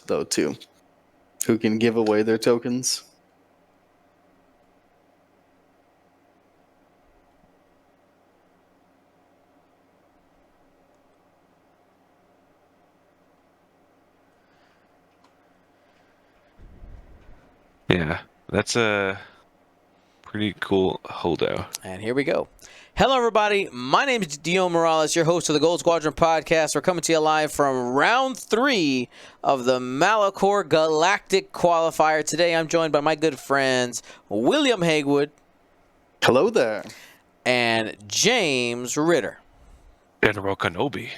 though, too, who can give away their tokens. Yeah, that's a pretty cool holdo. And here we go. Hello, everybody. My name is Dio Morales, your host of the Gold Squadron podcast. We're coming to you live from round 3 of the Malachor Galactic Qualifier. Today, I'm joined by my good friends William Haywood. Hello there. And James Ritter. General Nobbie.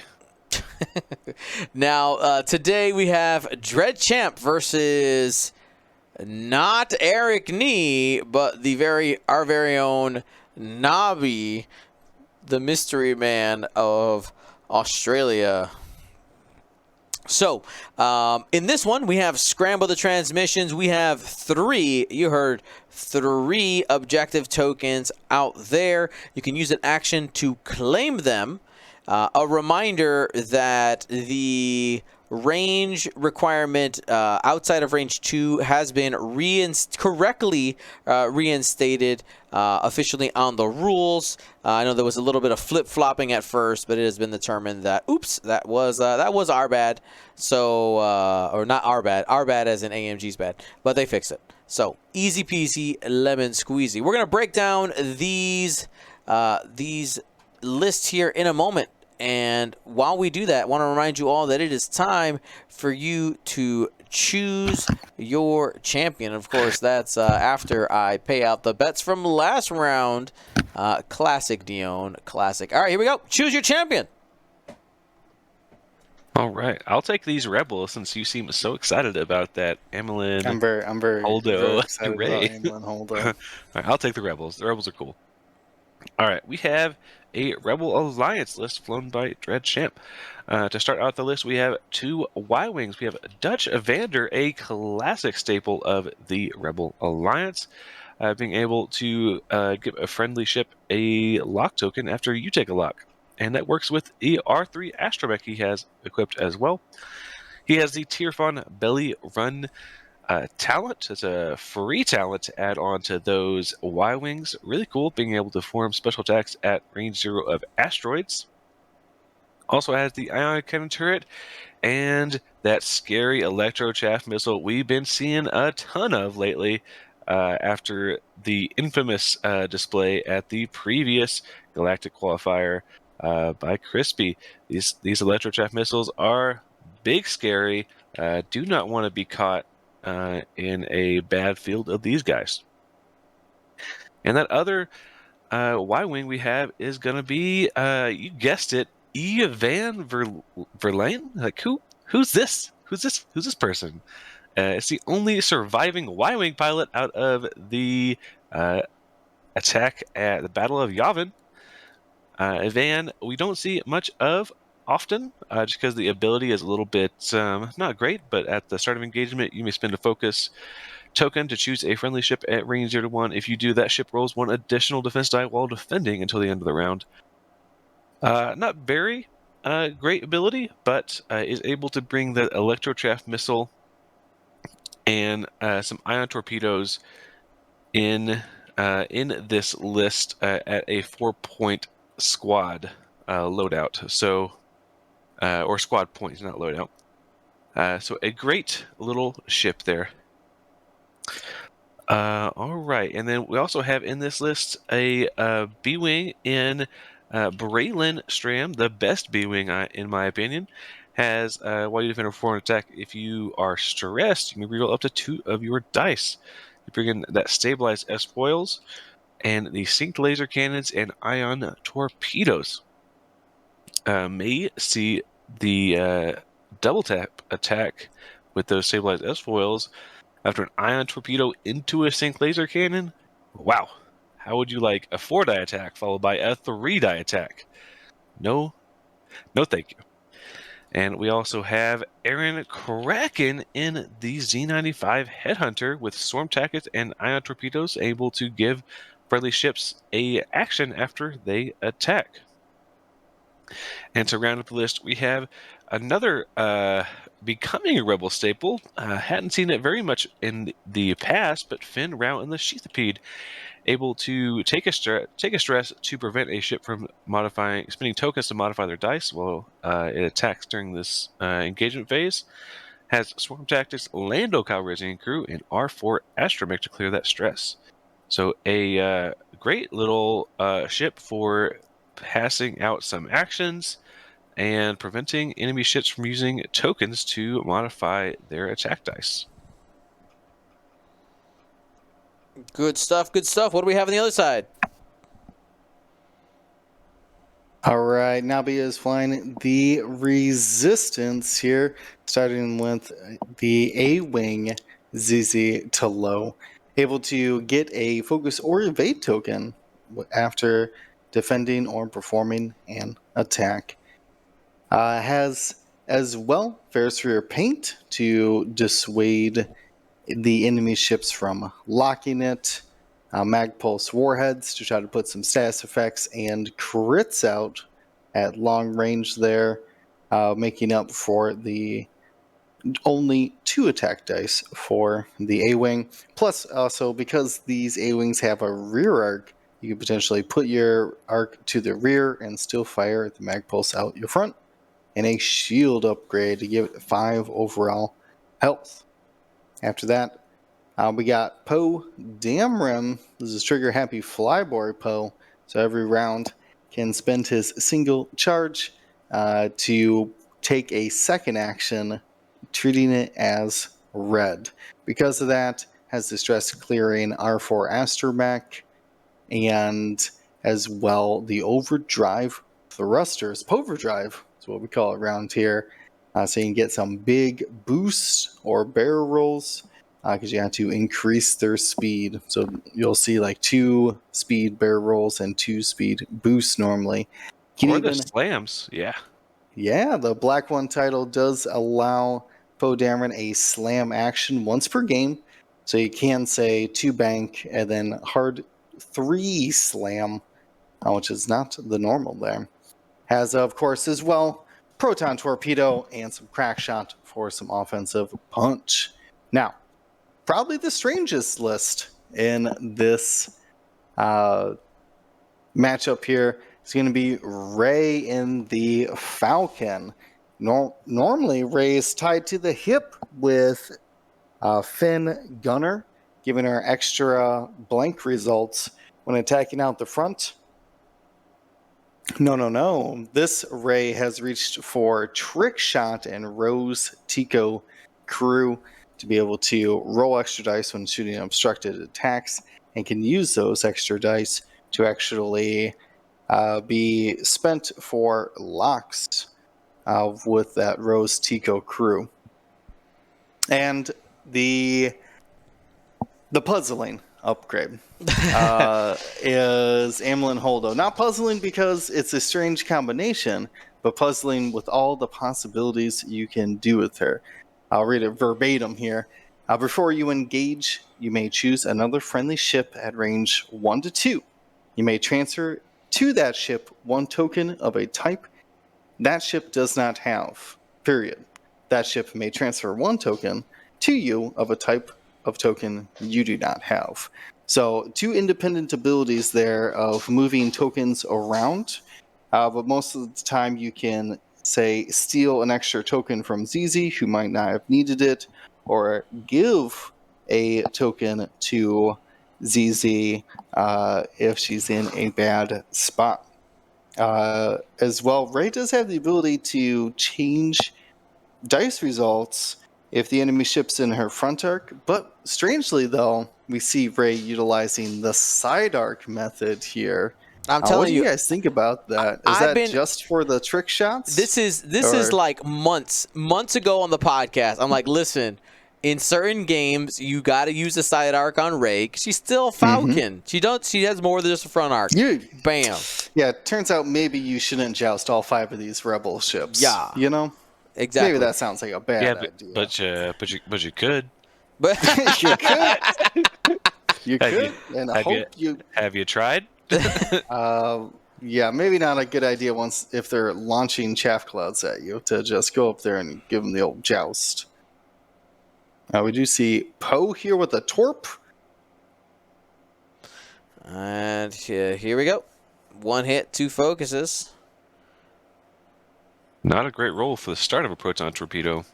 Now, today we have Dread Champ versus not Eric Nee, but our very own Nobbie, the mystery man of Australia. So, in this one, we have Scramble the Transmissions. We have 3, you heard, 3 objective tokens out there. You can use an action to claim them. A reminder that the range requirement outside of range 2 has been correctly reinstated officially on the rules. I know there was a little bit of flip-flopping at first, but it has been determined that, oops, that was our bad. So, or not our bad as in AMG's bad, but they fixed it. So, easy peasy, lemon squeezy. We're going to break down these lists here in a moment. And while we do that, I want to remind you all that it is time for you to choose your champion. Of course, that's after I pay out the bets from last round. Classic, Dion. Classic. All right, here we go. Choose your champion. All right, I'll take these rebels since you seem so excited about that Amelin. I'm very Holdo excited array. about Amelin Holdo. All right, I'll take the rebels. The rebels are cool. All right, we have a Rebel Alliance list flown by Dread Champ. To start out the list, we have 2 Y-Wings. We have Dutch Evander, a classic staple of the Rebel Alliance, being able to give a friendly ship a lock token after you take a lock. And that works with the R3 astromech he has equipped as well. He has the Tyrfon Belly Run talent. It's a free talent to add on to those Y-Wings. Really cool, being able to form special attacks at range 0 of asteroids. Also has the ionic cannon turret and that scary electro chaff missile we've been seeing a ton of lately after the infamous display at the previous Galactic Qualifier by Crispy. These electro chaff missiles are big, scary. Do not want to be caught in a bad field of these guys. And that other Y-Wing we have is going to be, you guessed it, Van Verlaine? Like, who's this? Who's this person? It's the only surviving Y-Wing pilot out of the attack at the Battle of Yavin. Van, we don't see much of often, just because the ability is a little bit not great, but at the start of engagement, you may spend a focus token to choose a friendly ship at range 0 to 1. If you do, that ship rolls 1 additional defense die while defending until the end of the round. Not very great ability, but is able to bring the electro chaff missile and some ion torpedoes in this list at a 4-point squad loadout. So, or squad points, not loadout. So a great little ship there. All right, and then we also have in this list a B-Wing in Braylon Stram, the best B-Wing in my opinion. Has while you defend a foreign attack, if you are stressed, you can reroll up to 2 of your dice. You bring in that stabilized S-foils and the synced laser cannons and ion torpedoes. May see the double tap attack with those stabilized S-foils after an ion torpedo into a sync laser cannon. Wow. How would you like a 4-die attack followed by a 3-die attack? No, thank you. And we also have Aaron Kraken in the Z95 Headhunter with Storm Tackets and Ion Torpedoes, able to give friendly ships a action after they attack. And to round up the list, we have another becoming a Rebel staple. Hadn't seen it very much in the past, but Finn, Rao, and the Sheathipede able to take a stress to prevent a ship from spending tokens to modify their dice while it attacks during this engagement phase. Has Swarm Tactics, Lando Calrissian crew, and R4 Astromech to clear that stress. So a great little ship for passing out some actions and preventing enemy ships from using tokens to modify their attack dice. Good stuff. Good stuff. What do we have on the other side? All right, Nobbie is flying the Resistance here, starting with the A-Wing ZZ to low. Able to get a focus or evade token after defending or performing an attack. Has as well Ferrosphere Paint to dissuade the enemy ships from locking it. Mag Pulse Warheads to try to put some status effects and crits out at long range there, making up for the only 2 attack dice for the A-Wing. Plus, also, because these A-Wings have a rear arc, you can potentially put your arc to the rear and still fire the Mag Pulse out your front. And a shield upgrade to give it 5 overall health. After that, we got Poe Dameron. This is Trigger Happy Flyboy Poe. So every round can spend his single charge to take a second action, treating it as red. Because of that, has distress clearing R4 Astromech, and as well the Overdrive Thrusters. Poverdrive is what we call it around here. So you can get some big boosts or barrel rolls, because you have to increase their speed. So you'll see like 2 speed barrel rolls and 2 speed boosts normally. Or the slams, yeah. Yeah, the Black One title does allow Poe Dameron a slam action once per game. So you can say 2 bank and then hard 3 slam, which is not the normal there. Has, of course, as well, Proton Torpedo and some Crack Shot for some offensive punch. Now, probably the strangest list in this matchup here is going to be Rey in the Falcon. Normally, Rey is tied to the hip with Finn Gunner, giving her extra blank results when attacking out the front. No. This Rey has reached for Trick Shot and Rose Tico crew to be able to roll extra dice when shooting obstructed attacks, and can use those extra dice to actually be spent for locks with that Rose Tico crew. And the puzzling upgrade is Amilyn Holdo. Not puzzling because it's a strange combination, but puzzling with all the possibilities you can do with her. I'll read it verbatim here. Before you engage, you may choose another friendly ship at range 1 to 2. You may transfer to that ship 1 token of a type that ship does not have, period. That ship may transfer 1 token to you of a type of token you do not have. So 2 independent abilities there of moving tokens around, but most of the time you can, say, steal an extra token from ZZ who might not have needed it, or give a token to ZZ if she's in a bad spot. As well, Rey does have the ability to change dice results if the enemy ship's in her front arc, but strangely though, we see Rey utilizing the side arc method here. I'm telling what do you guys think about that? Is that just for the trick shots? This is like months ago on the podcast. I'm like, listen, in certain games, you got to use the side arc on Rey because she's still Falcon. Mm-hmm. She has more than just a front arc. Bam. Yeah, it turns out maybe you shouldn't joust all 5 of these rebel ships. Yeah, you know, exactly. Maybe that sounds like a bad idea. But you could. But you could. You could. And I hope you have you tried? Yeah, maybe not a good idea once if they're launching chaff clouds at you to just go up there and give them the old joust. We do see Poe here with a Torp. And here we go. 1 hit, 2 focuses. Not a great roll for the start of a proton torpedo.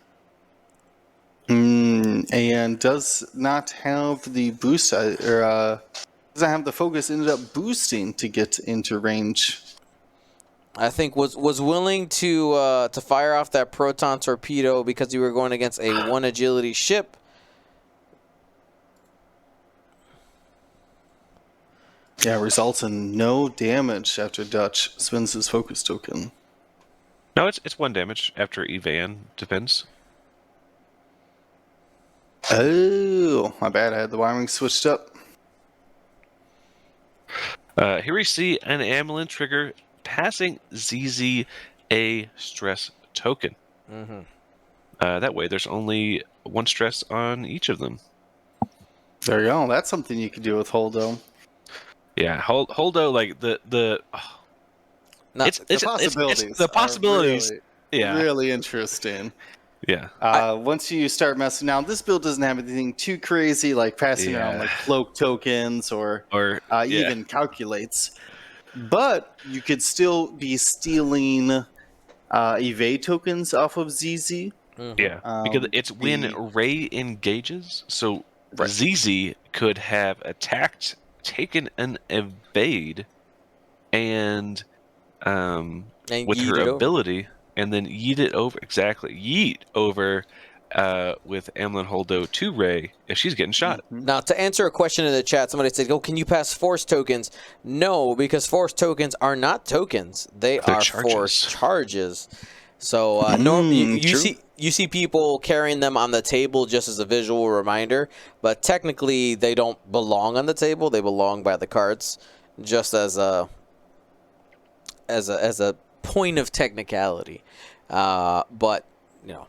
And does not have the boost, or doesn't have the focus, ended up boosting to get into range. I think was willing to fire off that proton torpedo because you were going against a 1 agility ship. Yeah, results in no damage after Dutch spends his focus token. No, it's 1 damage after Evan. Depends. Oh, my bad. I had the wiring switched up. Here we see an Amelin trigger passing ZZ a stress token. Mm-hmm. That way, there's only 1 stress on each of them. There you go. That's something you could do with Holdo. Yeah, Holdo, like The possibilities. It's the possibilities. Really interesting. Yeah. Once you start messing now, this build doesn't have anything too crazy like passing around like cloak tokens or even calculates. But you could still be stealing evade tokens off of ZZ. Mm-hmm. Yeah, because it's when Ray engages, so ZZ could have attacked, taken an evade, and with her ability, and then yeet it over. Exactly, yeet over with Amelin Holdo to Ray if she's getting shot. Mm-hmm. Now, to answer a question in the chat, somebody said, "Oh, can you pass force tokens?" No, because force tokens are not tokens; they're force charges. So normally you see people carrying them on the table just as a visual reminder, but technically they don't belong on the table; they belong by the cards, just as a point of technicality. But you know,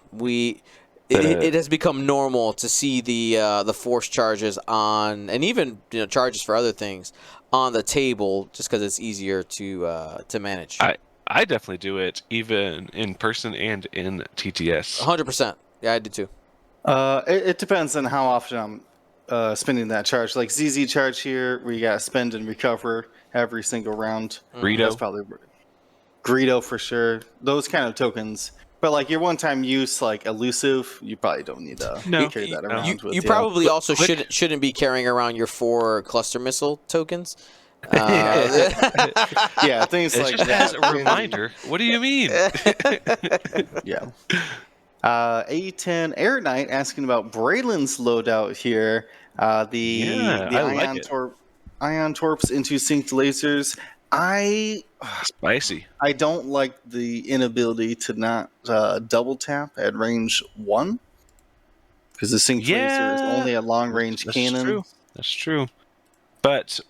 it has become normal to see the force charges on, and even charges for other things on the table, just because it's easier to manage. I definitely do it even in person and in TTS. 100%. Yeah, I do too. It depends on how often I'm spending that charge. Like ZZ charge here, where you got to spend and recover every single round. Greedo. That's probably Greedo for sure. Those kind of tokens. But like your one-time use, like elusive, you probably don't need to carry that around. You probably also shouldn't be carrying around your 4 cluster missile tokens. Yeah, things it's like just that. As a reminder, what do you mean? Yeah. A10 Air Knight asking about Braylon's loadout here. The Ion Torps into synced lasers. Spicy. I don't like the inability to not double tap at range 1 because the synced laser is only a long range cannon. That's true. But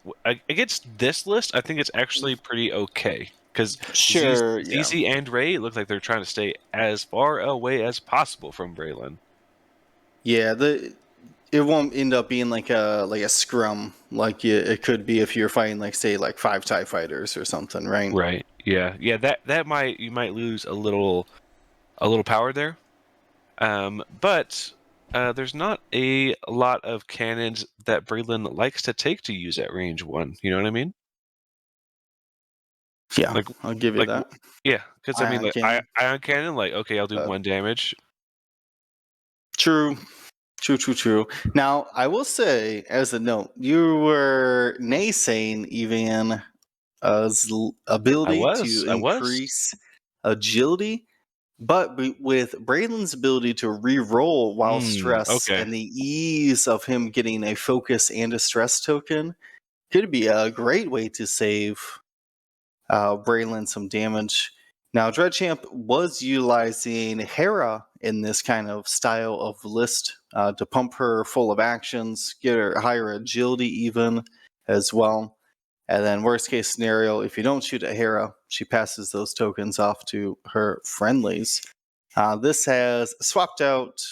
against this list, I think it's actually pretty okay. Because ZZ and Ray look like they're trying to stay as far away as possible from Braylon. Yeah, it won't end up being like a scrum like it could be if you're fighting like say like 5 TIE fighters or something, right? Right. Yeah. You might lose a little power there. But there's not a lot of cannons that Braylon likes to take to use at range 1. You know what I mean? Yeah, I'll give you that. Yeah, because I mean, ion cannon, like, okay, I'll do 1 damage. True. Now, I will say, as a note, you were naysaying Evan's ability to increase agility, but with Braylon's ability to re-roll while stressed and the ease of him getting a focus and a stress token could be a great way to save Braylon some damage. Now, Dreadchamp was utilizing Hera in this kind of style of list to pump her full of actions, get her higher agility even as well. And then worst case scenario, if you don't shoot at Hera, she passes those tokens off to her friendlies. This has swapped out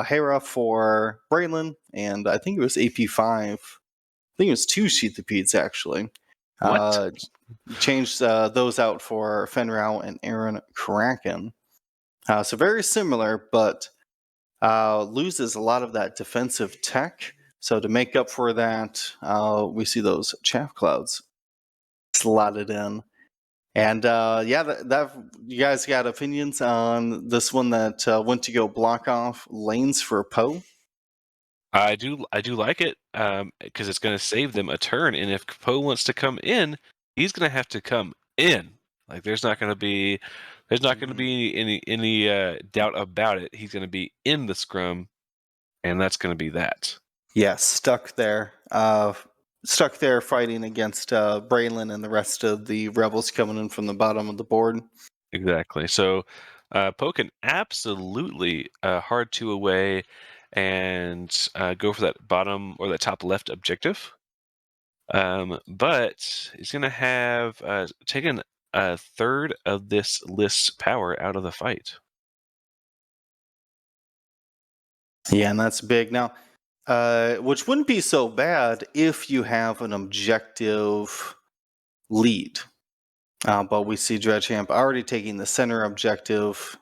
Hera for Braylon, and I think it was AP5. I think it was 2 Sheathipeds actually. What? Changed those out for Fenrau and Aaron Kraken. So very similar, but loses a lot of that defensive tech. So to make up for that, we see those chaff clouds slotted in. And yeah, that you guys got opinions on this one that went to go block off lanes for Poe? I do like it because it's going to save them a turn, and if Poe wants to come in, he's going to have to come in. Like there's not going to be any doubt about it. He's going to be in the scrum, and that's going to be that. Yeah, stuck there fighting against Braylon and the rest of the rebels coming in from the bottom of the board. Exactly. So Poe can absolutely hard two away and go for that bottom or that top left objective. But he's going to have taken a third of this list's power out of the fight. Yeah, and that's big. Now, which wouldn't be so bad if you have an objective lead. But we see Dreadchamp already taking the center objective.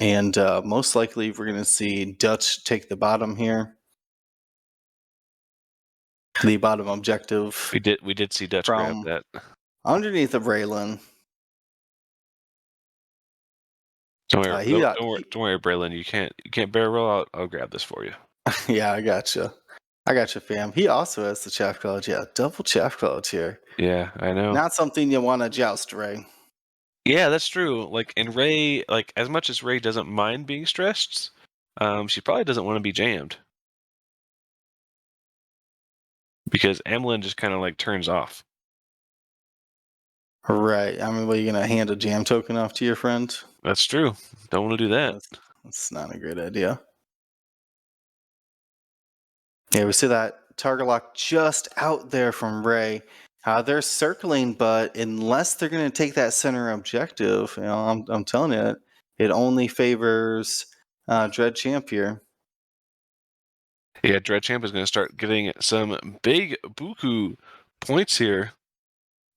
And most likely we're going to see Dutch take the bottom here. The bottom objective. We did see Dutch grab that. Underneath of Braylon. Don't worry, Braylon. You can't barrel roll. I'll grab this for you. Yeah, I gotcha, fam. He also has the chaff cloud. Yeah, double chaff cloud here. Yeah, I know. Not something you want to joust, Ray. Yeah, that's true. Like, and Ray, like as much as Ray doesn't mind being stressed, she probably doesn't want to be jammed because Amlin just kind of like turns off. Right. I mean, what, are you gonna hand a jam token off to your friend? That's true. Don't want to do that. That's not a great idea. Yeah, we see that target lock just out there from Ray. They're circling, but unless they're going to take that center objective, you know, I'm telling you, it only favors Dread Champ here. Yeah, Dread Champ is going to start getting some big buku points here.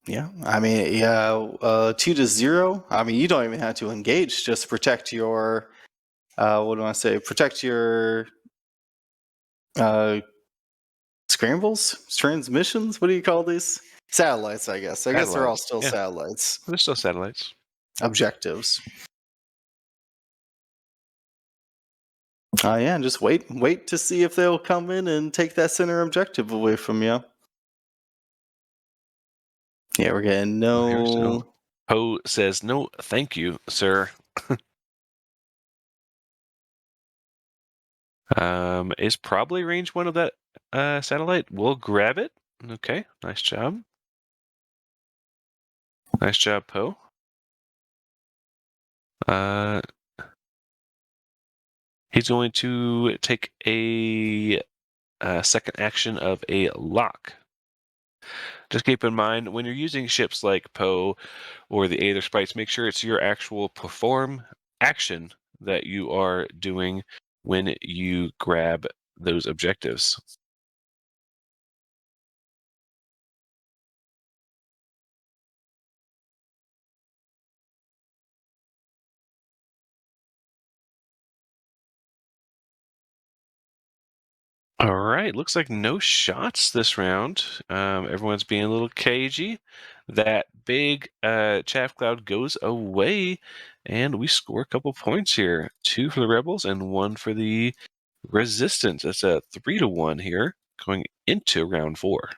Yeah, I mean, yeah, 2-0. I mean, you don't even have to engage; just protect your. What do I say? Protect your scrambles, transmissions. What do you call these? Satellites, I guess. I guess they're all still satellites. They're still satellites. Objectives. Yeah, and just wait to see if they'll come in and take that center objective away from you. Yeah, we're getting no. Poe says no, thank you, sir. Is probably range one of that satellite. We'll grab it. Okay, nice job. Nice job, Poe. He's going to take a second action of a lock. Just keep in mind, when you're using ships like Poe or the Aether Sprites, make sure it's your actual perform action that you are doing when you grab those objectives. All right, looks like no shots this round. Everyone's being a little cagey. That big chaff cloud goes away, and we score a couple points here. 2 for the Rebels and 1 for the Resistance. That's a 3-1 here going into round 4.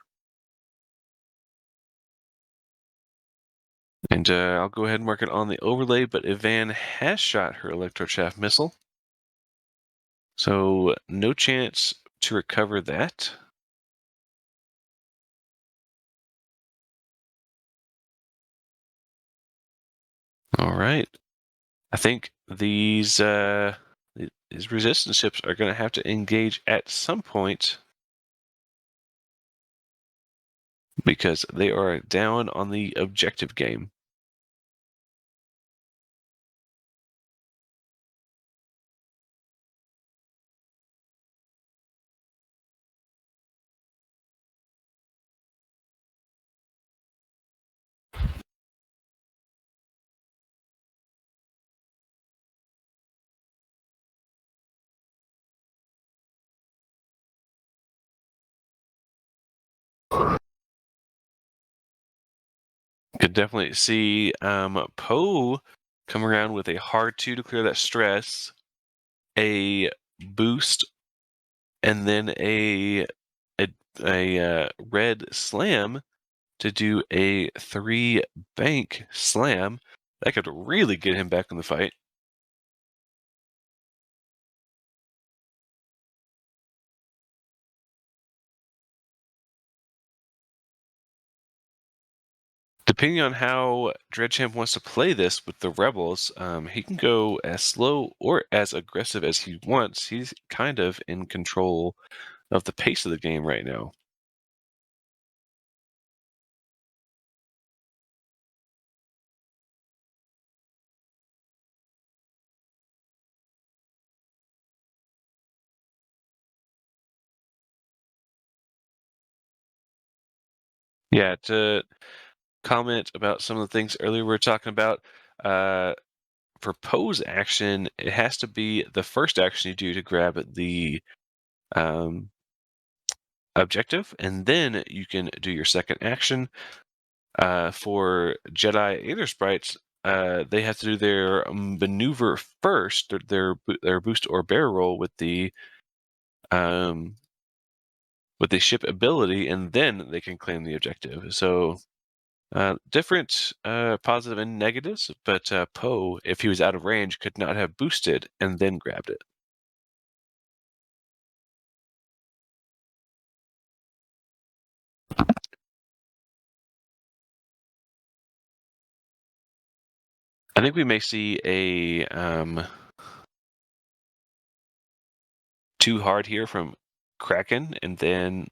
And I'll go ahead and mark it on the overlay, but Ivan has shot her electrochaff missile. So no chance to recover that. All right. I think these resistance ships are going to have to engage at some point because they are down on the objective game. Could definitely see Poe come around with a hard 2 to clear that stress, a boost, and then a red slam to do a 3 bank slam. That could really get him back in the fight. Depending on how Dreadchamp wants to play this with the Rebels, he can go as slow or as aggressive as he wants. He's kind of in control of the pace of the game right now. Yeah, to comment about some of the things earlier we were talking about, for Poe's action, it has to be the first action you do to grab the objective, and then you can do your second action. For Jedi Aether Sprites, they have to do their maneuver first, their boost or barrel roll with the ship ability, and then they can claim the objective. So different positive and negatives, but Poe, if he was out of range, could not have boosted and then grabbed it. I think we may see a too hard here from Kraken, and then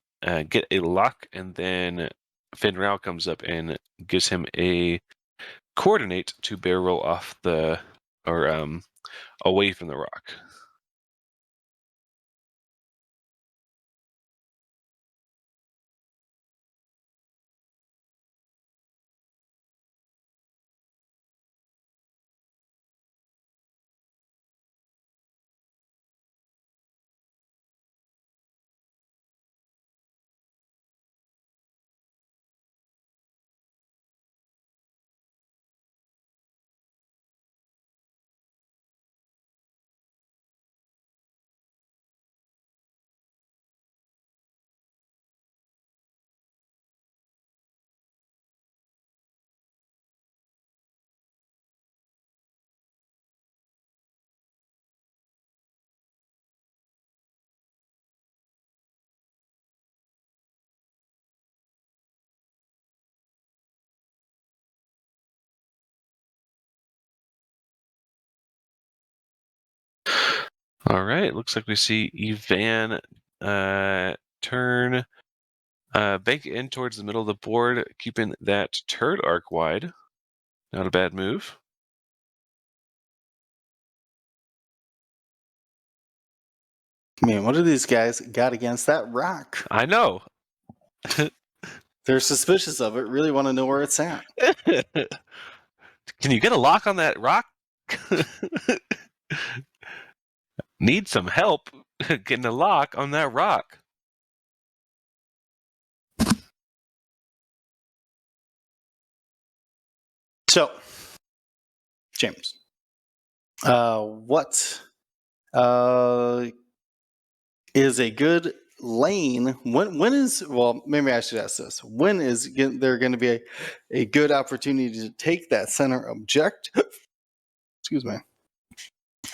get a lock, and then Finn Rao comes up and gives him a coordinate to barrel roll off the away from the rock. All right, looks like we see Evan turn bank in towards the middle of the board, keeping that turret arc wide. Not a bad move. Man, what do these guys got against that rock? I know. They're suspicious of it, really want to know where it's at. Can you get a lock on that rock? Need some help getting a lock on that rock. So, James, what is a good lane? When is, well, maybe I should ask this. When is there going to be a good opportunity to take that center objective? Excuse me.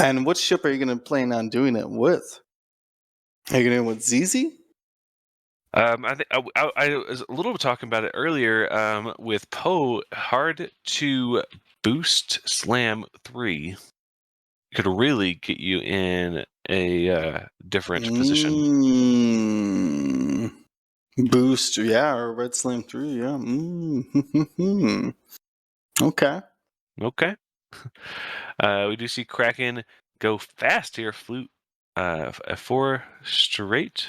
And what ship are you going to plan on doing it with? Are you going to do it with ZZ? I think I was a little bit talking about it earlier with Poe. Hard to boost slam 3 could really get you in a different position. Boost, yeah, or Red Slam 3, yeah. Okay. Okay. We do see Kraken go fast here, flute F4 straight.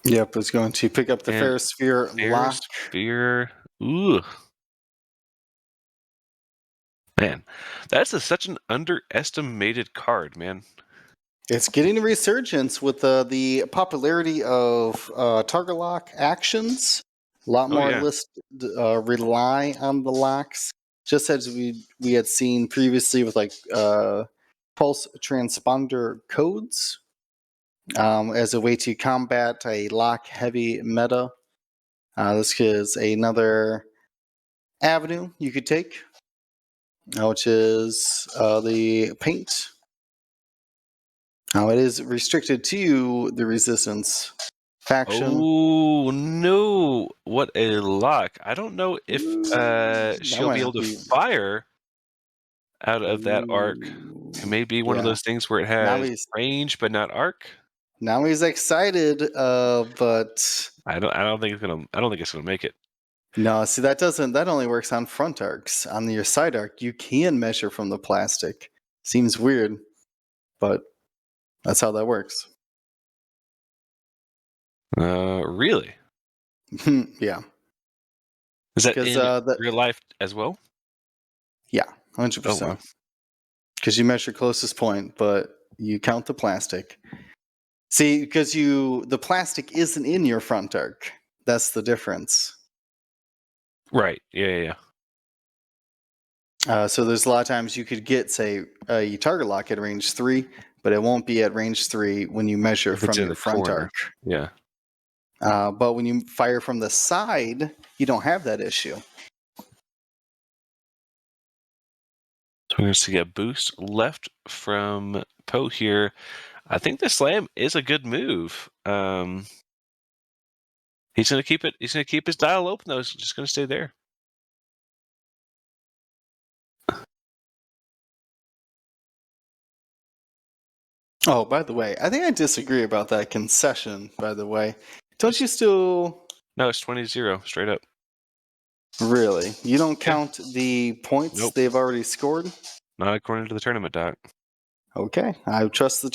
Yep, it's going to pick up the Ferrosphere lock. Ferrosphere. Ooh. Man, that's such an underestimated card, man. It's getting a resurgence with the popularity of target lock actions. A lot Oh, more yeah. lists rely on the locks, just as we had seen previously with like pulse transponder codes as a way to combat a lock heavy meta. This is another avenue you could take, which is the paint. Now it is restricted to the resistance faction. Oh, no. What a lock. I don't know if That she'll might be able not to be. fire out of that arc. It may be one of Yeah. those things where it Now has he's range but not arc. excited, but I don't think it's gonna make it. no. See, that only works on front arcs. On your side arc, you can measure from the plastic. Seems weird, but that's how that works. Really? Yeah, Is that because in real life as well? yeah, Oh wow. 100%. Because you measure closest point, but you count the plastic. See, because the plastic isn't in your front arc. That's the difference. Right. Yeah. So there's a lot of times you could get, say, a target lock at range 3, but it won't be at range 3 when you measure If it's from in your the front corner. arc. Yeah. But when you fire from the side, you don't have that issue. So we're going to see a boost left from Poe here. I think the slam is a good move. He's going to keep it. He's going to keep his dial open, though. He's just going to stay there. Oh, by the way, I think I disagree about that concession, by the way. Don't you still... No, it's 20-0, straight up. Really? You don't Yeah. count the points Nope. they've already scored? Not according to the tournament doc. Okay, I trust the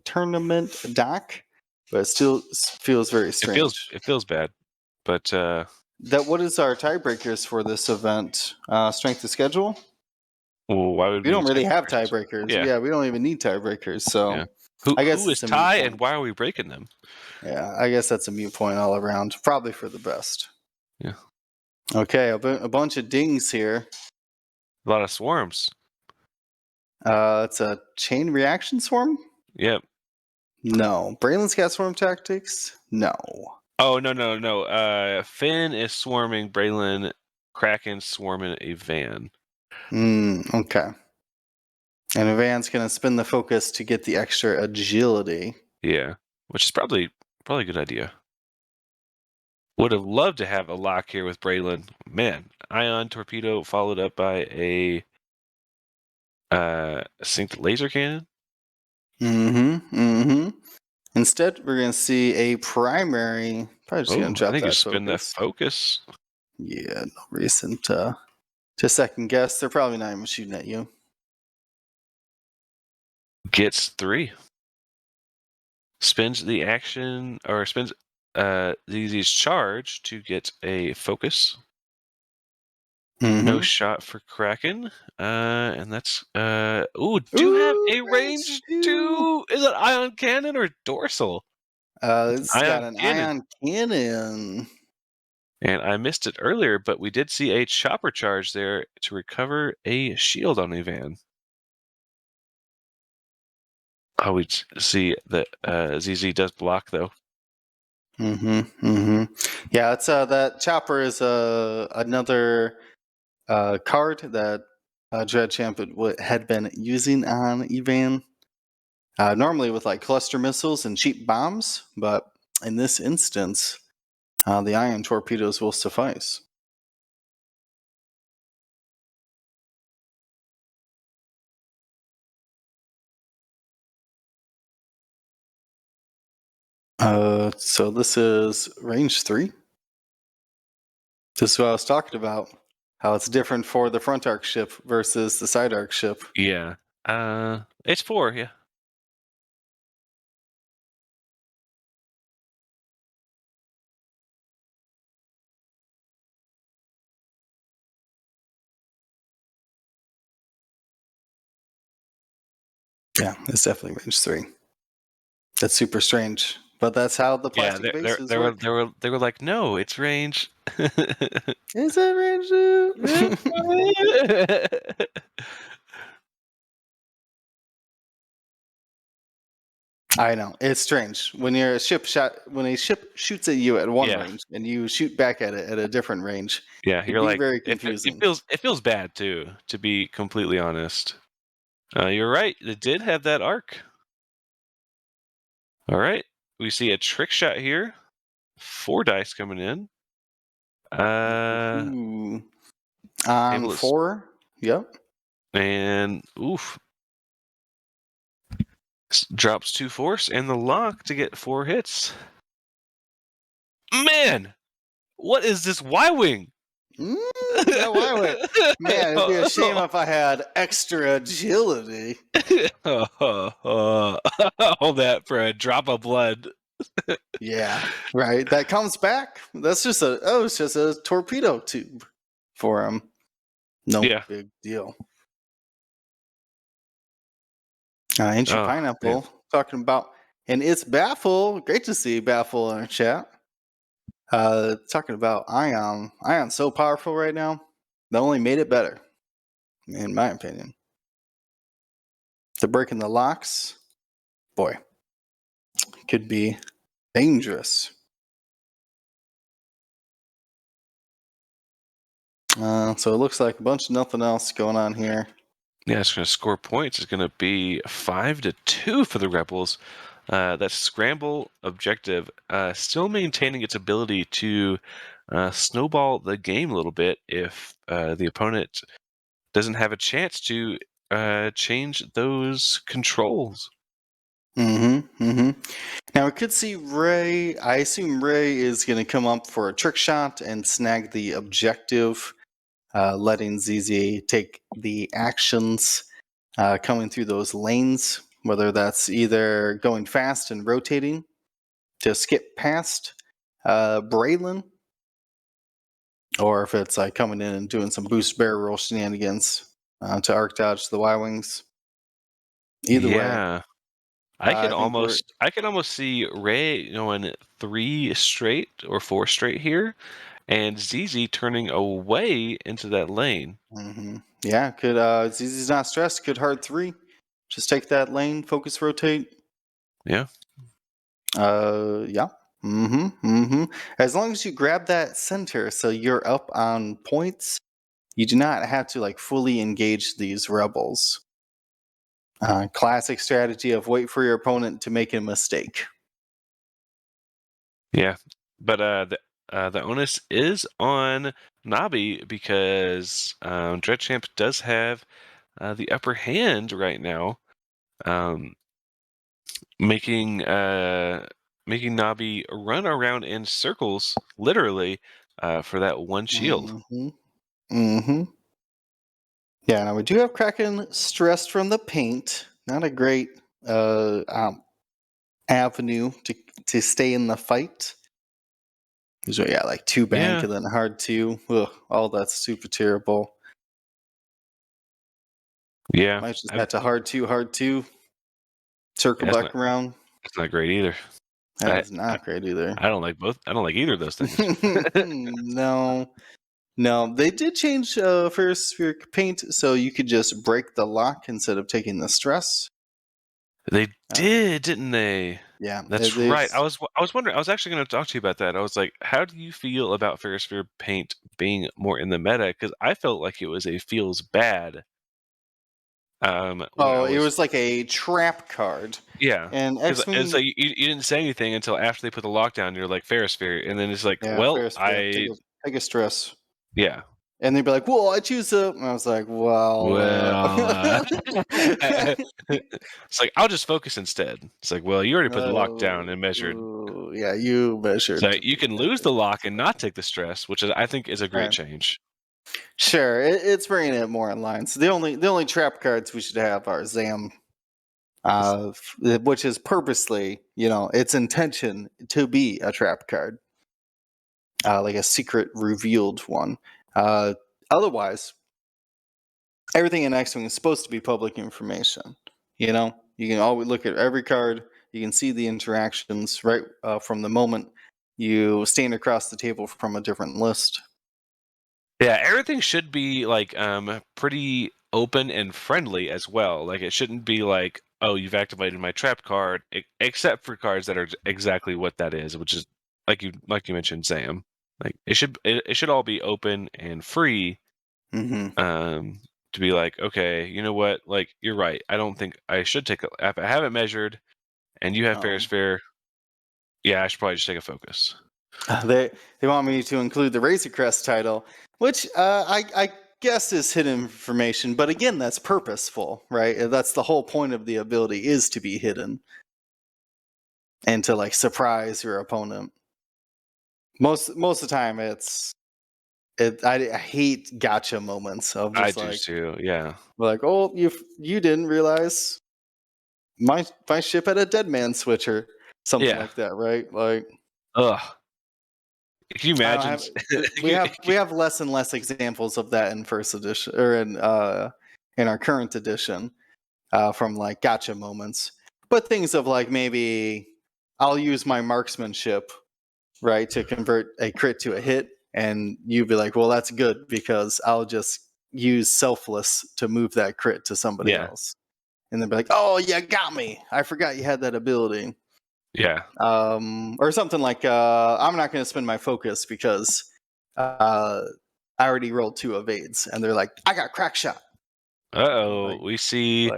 tournament doc, but it still feels very strange. It feels bad, but What is our tiebreakers for this event? Strength of schedule? well, why would We we don't need really have tiebreakers? tiebreakers. Yeah. Yeah, we don't even need tiebreakers. So Yeah. I guess Who is it's a mute tie point. and why are we breaking them? Yeah, I guess that's a mute point all around. Probably for the best. Yeah. Okay, a bunch of dings here. A lot of swarms. It's a chain reaction swarm? Yep. No. Braylon's got swarm tactics? No. Oh no. Finn is swarming Braylon. Kraken's swarming a van. Okay. And Van's going to spin the focus to get the extra agility. Yeah, which is probably a good idea. Would have loved to have a lock here with Braylon. Man, ion torpedo followed up by a synced laser cannon. Instead, we're going to see a primary. Probably just going to I drop think you that spin that focus. focus. Yeah, no reason to second guess. They're probably not even shooting at you. Gets 3. Spins the action, or spins ZZ's charge to get a focus. No shot for Kraken. And that's do have a range 2. Is it ion cannon or dorsal? It's got an cannon. ion cannon. And I missed it earlier, but we did see a chopper charge there to recover a shield on a van. Oh, we see that ZZ does block though. Yeah, it's that chopper is another card that Dread Champ had been using on Evan. Normally with like cluster missiles and cheap bombs, but in this instance, the ion torpedoes will suffice. So this is range 3. This is what I was talking about. How it's different for the front arc ship versus the side arc ship. Yeah. It's 4, yeah. Yeah, it's definitely range 3. That's super strange but that's how the Yeah, plastic bases work. they were like, no, it's range. Is it range? I know, it's strange when a ship shoots at you at one Yeah. range and you shoot back at it at a different range. Yeah, It'd you're be like very it confusing. feels bad too, to be completely honest. You're right. It did have that arc. All right. We see a trick shot here. 4 dice coming in. Ooh. On Able to 4. Yep. and oof. Drops 2 force and the lock to get 4 hits. Man, what is this Y-wing? That Y-wing. Man, it'd be a shame if I had extra agility. Hold that for a drop of blood. Yeah, right. That comes back. That's just it's just a torpedo tube for him. No Yeah. big deal. Ancient Oh, Pineapple man. talking about, and it's Baffle. Great to see Baffle in our chat. Talking about Ion. Ion's so powerful right now. They only made it better, in my opinion. They're breaking the locks. Boy, could be dangerous. So it looks like a bunch of nothing else going on here. Yeah, it's going to score points. It's going to be 5-2 for the Rebels. That scramble objective still maintaining its ability to snowball the game a little bit if the opponent doesn't have a chance to change those controls. Now we could see Ray. I assume Ray is going to come up for a trick shot and snag the objective, letting ZZ take the actions coming through those lanes, whether that's either going fast and rotating to skip past Braylon, or if it's like coming in and doing some boost barrel roll shenanigans to arc dodge the Y-Wings. Either way. I I could think almost see Ray going 3 straight or 4 straight here, and ZZ turning away into that lane. Yeah, could ZZ's not stressed. Could hard 3. Just take that lane, focus, rotate. Yeah. Yeah. As long as you grab that center, so you're up on points, you do not have to like fully engage these rebels. Classic strategy of wait for your opponent to make a mistake. Yeah, but the onus is on Nobbie because Dreadchamp does have the upper hand right now, making Nobbie run around in circles, literally, for that one shield. Yeah, now we do have Kraken stressed from the paint. Not a great avenue to stay in the fight. So yeah, like 2 bank and then hard 2. Ugh, all that's super terrible. Yeah, Might just have to hard 2, circle back around. That's not great either. That is not great either. I don't like both. I don't like either of those things. No, they did change Ferrospheric Paint, so you could just break the lock instead of taking the stress. They did, didn't they? Yeah, that's right. I was wondering. I was actually going to talk to you about that. I was like, how do you feel about Ferrosphere Paint being more in the meta? Because I felt like it was a feels bad. It was like a trap card. Yeah, and X-Wing, it's like you didn't say anything until after they put the lockdown. You're like Ferrosphere, and then it's like, well, take a stress. Yeah. And they'd be like, well, I choose it. And I was like, well. It's like, I'll just focus instead. It's like, well, you already put the lock down and measured. Yeah, you measured. So you can lose the lock and not take the stress, which I think is a great change. Sure, it's bringing it more in line. So the only trap cards we should have are Zam, which is purposely, its intention to be a trap card. Like a secret revealed one. Otherwise, everything in X-Wing is supposed to be public information. You can always look at every card, You can see the interactions right from the moment you stand across the table from a different list. Yeah, everything should be like pretty open and friendly as well. Like it shouldn't be like, oh, you've activated my trap card, except for cards that are exactly what that is, which is like you mentioned, Sam. Like it should all be open and free. To be like, okay, you know what? Like you're right. I don't think I should take. If I haven't measured, and you have Ferris Fair, yeah, I should probably just take a focus. They want me to include the Razor Crest title, which I guess is hidden information, but again, that's purposeful, right? That's the whole point of the ability, is to be hidden and to like surprise your opponent. Most of the time, I hate gotcha moments of just I do too. Yeah. like, oh, you didn't realize my ship had a dead man switcher, something like that, right? Like, ugh. Can you I imagine? don't have, we have less and less examples of that in first edition or in our current edition from like gotcha moments, but things of like maybe I'll use my marksmanship, right, to convert a crit to a hit, and you'd be like, well, that's good because I'll just use selfless to move that crit to somebody else, and they'd be like, oh, you got me, I forgot you had that ability. Yeah. Or something like I'm not going to spend my focus because I already rolled 2 evades, and they're like, I got crack shot. Uh-oh, we see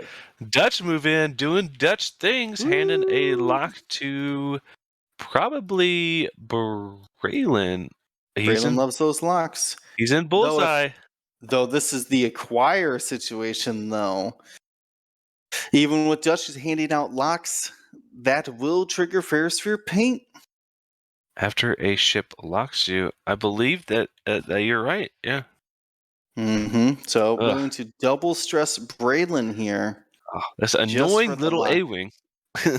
Dutch move in, doing Dutch things, handing a lock to probably Braylon. Braylon loves those locks. He's in bullseye. Though this is the acquire situation, though. Even with Dutch handing out locks, that will trigger Ferrosphere Paint. After a ship locks you, I believe that you're right. Yeah. So willing to double stress Braylon here. Oh, that's annoying little A-wing.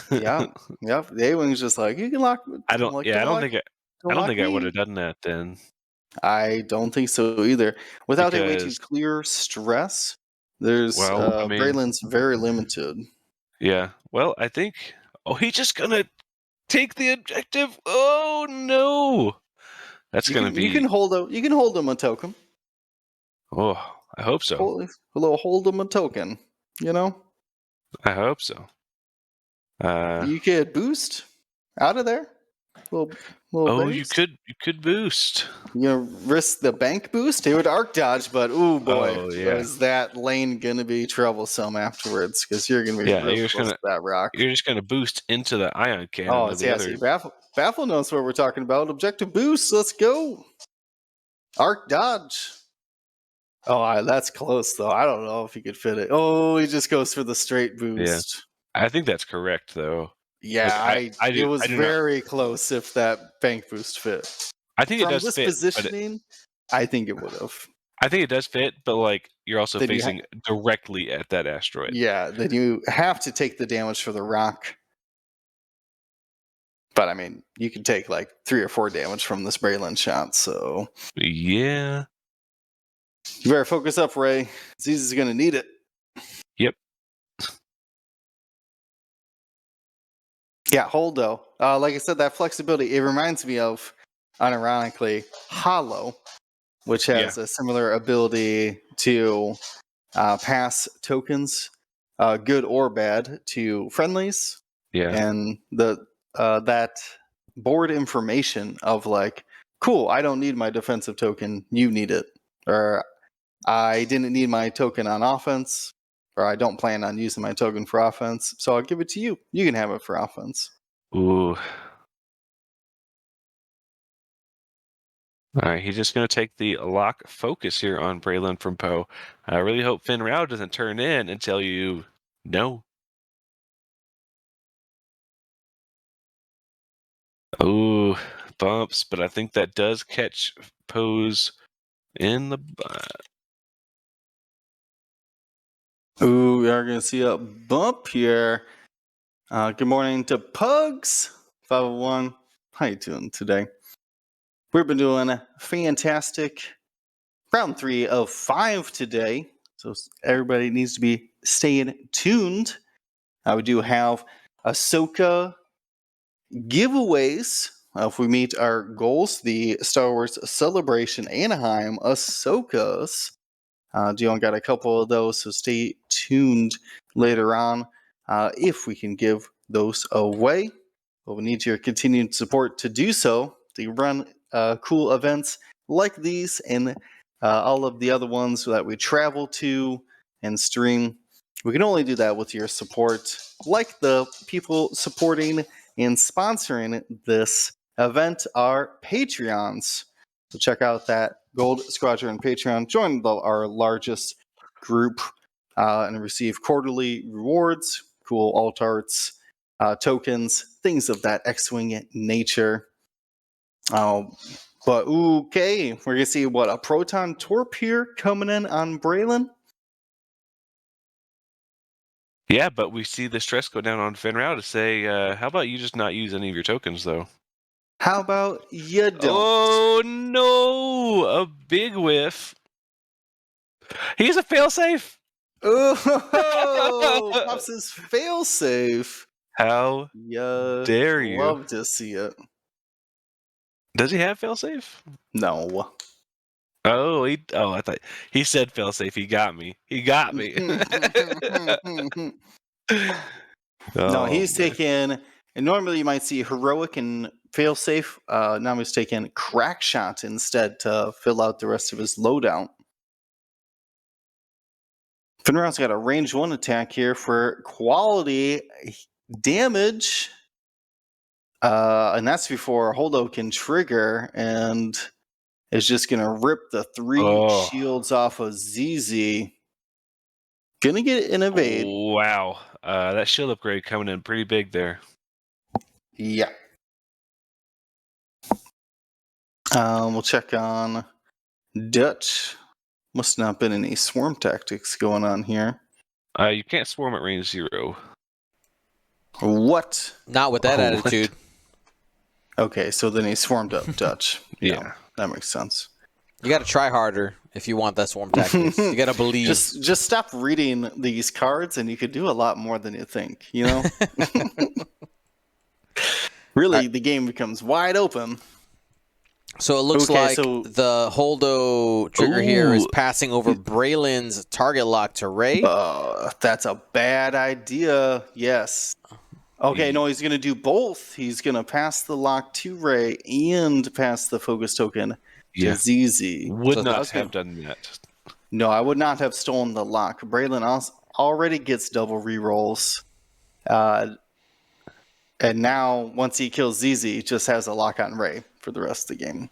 Yeah. The A-wing's just like, you can lock. I don't think I would have done that then. I don't think so either. Without a way to clear stress, there's Braylon's very limited. Yeah. Well, I think. Oh, he's just gonna take the objective. Oh no, that's gonna be. You can hold him a token. Oh, I hope so. Hold him a token. You know. I hope so. You could boost out of there. Little boost. you could boost. You know, risk the bank boost. It would arc dodge, but ooh boy, is that lane gonna be troublesome afterwards? Because you're gonna be real close to that rock. You're just gonna boost into the ion cannon. Oh, see, Baffle knows what we're talking about. Objective boost. Let's go. Arc dodge. Oh, that's close though. I don't know if he could fit it. Oh, he just goes for the straight boost. Yeah. I think that's correct though. Yeah, it was very close if that bank boost fit. I think it does fit. Positioning, I think it would have. I think it does fit, but like you're also facing directly at that asteroid. Yeah, then you have to take the damage for the rock. But I mean, you can take like 3 or 4 damage from this Braylon shot, so yeah. You better focus up, Ray. Aziz is gonna need it. Yep. Yeah, Holdo. Like I said, that flexibility, it reminds me of, unironically, Hollow, which has a similar ability to pass tokens, good or bad, to friendlies. Yeah. And that board information of like, cool, I don't need my defensive token, you need it. Or I didn't need my token on offense, or I don't plan on using my token for offense, so I'll give it to you. You can have it for offense. Ooh. All right, he's just going to take the lock focus here on Braylon from Poe. I really hope Finn Rao doesn't turn in and tell you no. Ooh, bumps, but I think that does catch Poe's in the butt. Ooh, we are going to see a bump here. Good morning to Pugs 501. How you doing today? We've been doing fantastic. Round 3 of 5 today. So everybody needs to be staying tuned. We do have Ahsoka giveaways. If we meet our goals, the Star Wars Celebration Anaheim Ahsokas. Dion got a couple of those, so stay tuned later on if we can give those away. But we need your continued support to do so, to run cool events like these and all of the other ones that we travel to and stream. We can only do that with your support, like the people supporting and sponsoring this event are Patreons. So check out that Gold Squadron Patreon. Join our largest group and receive quarterly rewards, cool alt arts, tokens, things of that X-Wing nature. But okay, we're gonna see what a proton torp here coming in on Braylon. Yeah, but we see the stress go down on Finrao to say, how about you just not use any of your tokens, though? How about you don't? Oh, no! A big whiff. He's a failsafe! Oh, Pops is failsafe. How Yeah, dare you? love to see it. Does he have failsafe? No. Oh, I thought he said failsafe. He got me. He got me. No, Oh, he's man. taken. And normally you might see heroic and failsafe. Now he's taken crack shot instead to fill out the rest of his loadout. Finrao's got a range 1 attack here for quality damage. And that's before Holdo can trigger and is just going to rip the 3 shields off of ZZ. Gonna get an evade. Wow. That shield upgrade coming in pretty big there. Yeah. We'll check on Dutch. Must not been any swarm tactics going on here. You can't swarm at range 0. What? Not with that What? attitude. Okay, so then he swarmed up Dutch. Yeah. That makes sense. You got to try harder if you want that swarm tactics. You got to believe. Just stop reading these cards, and you could do a lot more than you think. You know. Really, the game becomes wide open. So it looks like the Holdo trigger here is passing over Braylon's target lock to Ray. That's a bad idea. Yes. Okay, no, he's going to do both. He's going to pass the lock to Ray and pass the focus token to ZZ. Would not have done that. No, I would not have stolen the lock. Braylon already gets double rerolls. And now, once he kills ZZ, he just has a lock on Ray for the rest of the game.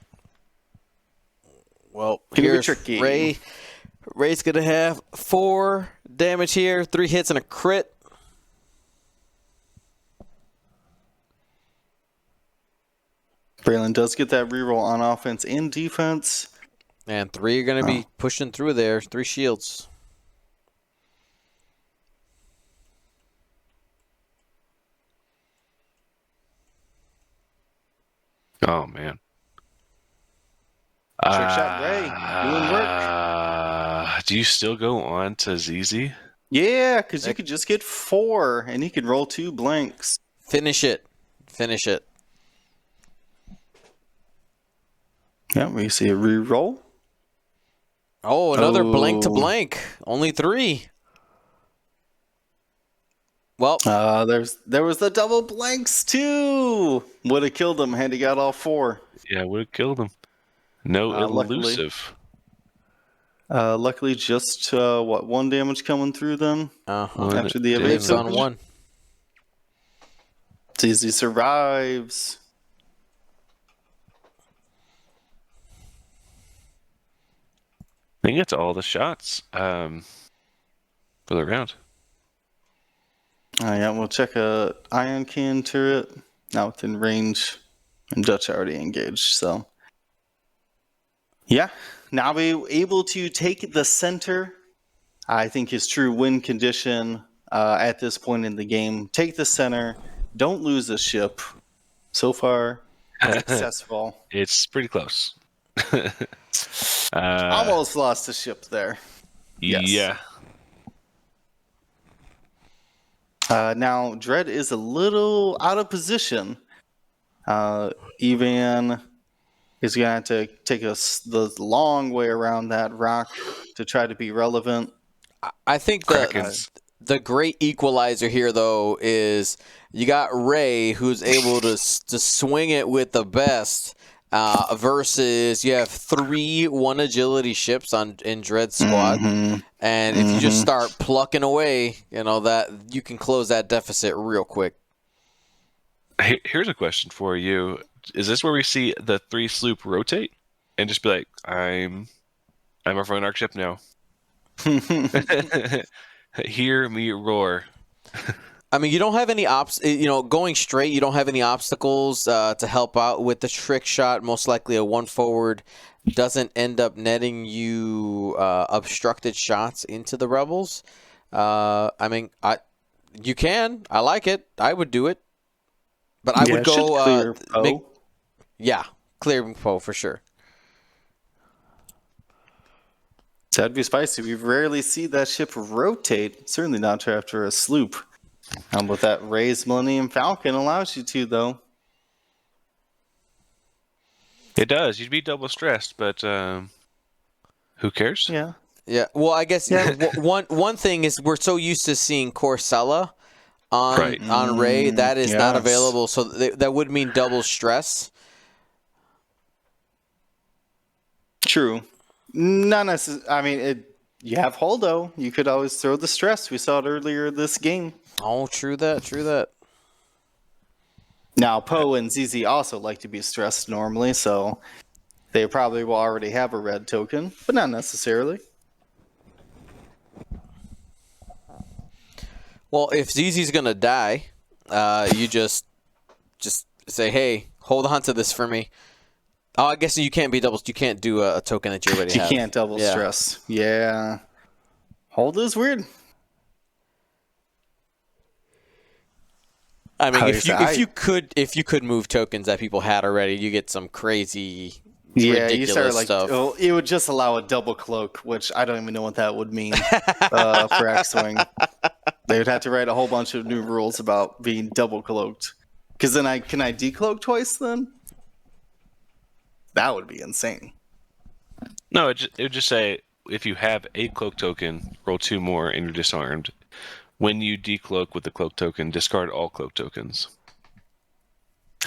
Well, here's tricky. Ray's going to have 4 damage here, 3 hits and a crit. Braylon does get that reroll on offense and defense. And 3 are going to be pushing through there. 3 shields. Oh, man. Trick shot Ray. Doing work. Do you still go on to ZZ? Yeah, because you could just get 4, and he could roll 2 blanks. Finish it. Finish it. Yeah, we see a reroll. Oh, another blank to blank. Only 3. Well, there was the double blanks too. Would have killed him had he got all 4. Yeah, would have killed him. No elusive. Luckily, just 1 damage coming through then after the evade Waves on 1. ZZ survives. I think that's all the shots for the round. Yeah, we'll check a ion can turret. Now within range, and Dutch already engaged. So, yeah, now be able to take the center. I think his true win condition at this point in the game. Take the center. Don't lose a ship. So far, successful. It's pretty close. Almost lost a ship there. Yes. Yeah. Now, Dread is a little out of position. Evan is going to have to take us the long way around that rock to try to be relevant. I think the great equalizer here, though, is you got Ray, who's able to swing it with the best, versus you have 3 1 agility ships in Dread Squad. And if you just start plucking away, that you can close that deficit real quick. Here's a question for you. Is this where we see the 3 sloop rotate and just be like, I'm a front arc ship now? Hear me roar. I mean, you don't have any going straight, you don't have any obstacles to help out with the trick shot. Most likely a 1 forward doesn't end up netting you obstructed shots into the rebels. I mean, you can. I like it. I would do it. But I would go clear clearing Poe for sure. That'd be spicy. We rarely see that ship rotate. Certainly not after a sloop. With that raised Millennium Falcon allows you to, though. It does. You'd be double stressed, but who cares? Yeah. Yeah. Well, I guess one thing is we're so used to seeing Corsella on Ray. That is not available, so that would mean double stress. True. Not necessarily. I mean, you have Holdo. You could always throw the stress. We saw it earlier this game. Oh, true that. Now, Poe and ZZ also like to be stressed normally, so they probably will already have a red token, but not necessarily. Well, if ZZ's gonna die, you just say, "Hey, hold on to this for me." Oh, I guess you can't be double. You can't do a token that you already have. You can't double stress. Yeah, hold is weird. I mean, if you could move tokens that people had already, you get some crazy, ridiculous you start stuff. It would just allow a double cloak, which I don't even know what that would mean for X-Wing. They would have to write a whole bunch of new rules about being double cloaked. Because then can I decloak twice then? That would be insane. No, it would just say if you have a cloak token, roll 2 more and you're disarmed. When you decloak with the cloak token, discard all cloak tokens.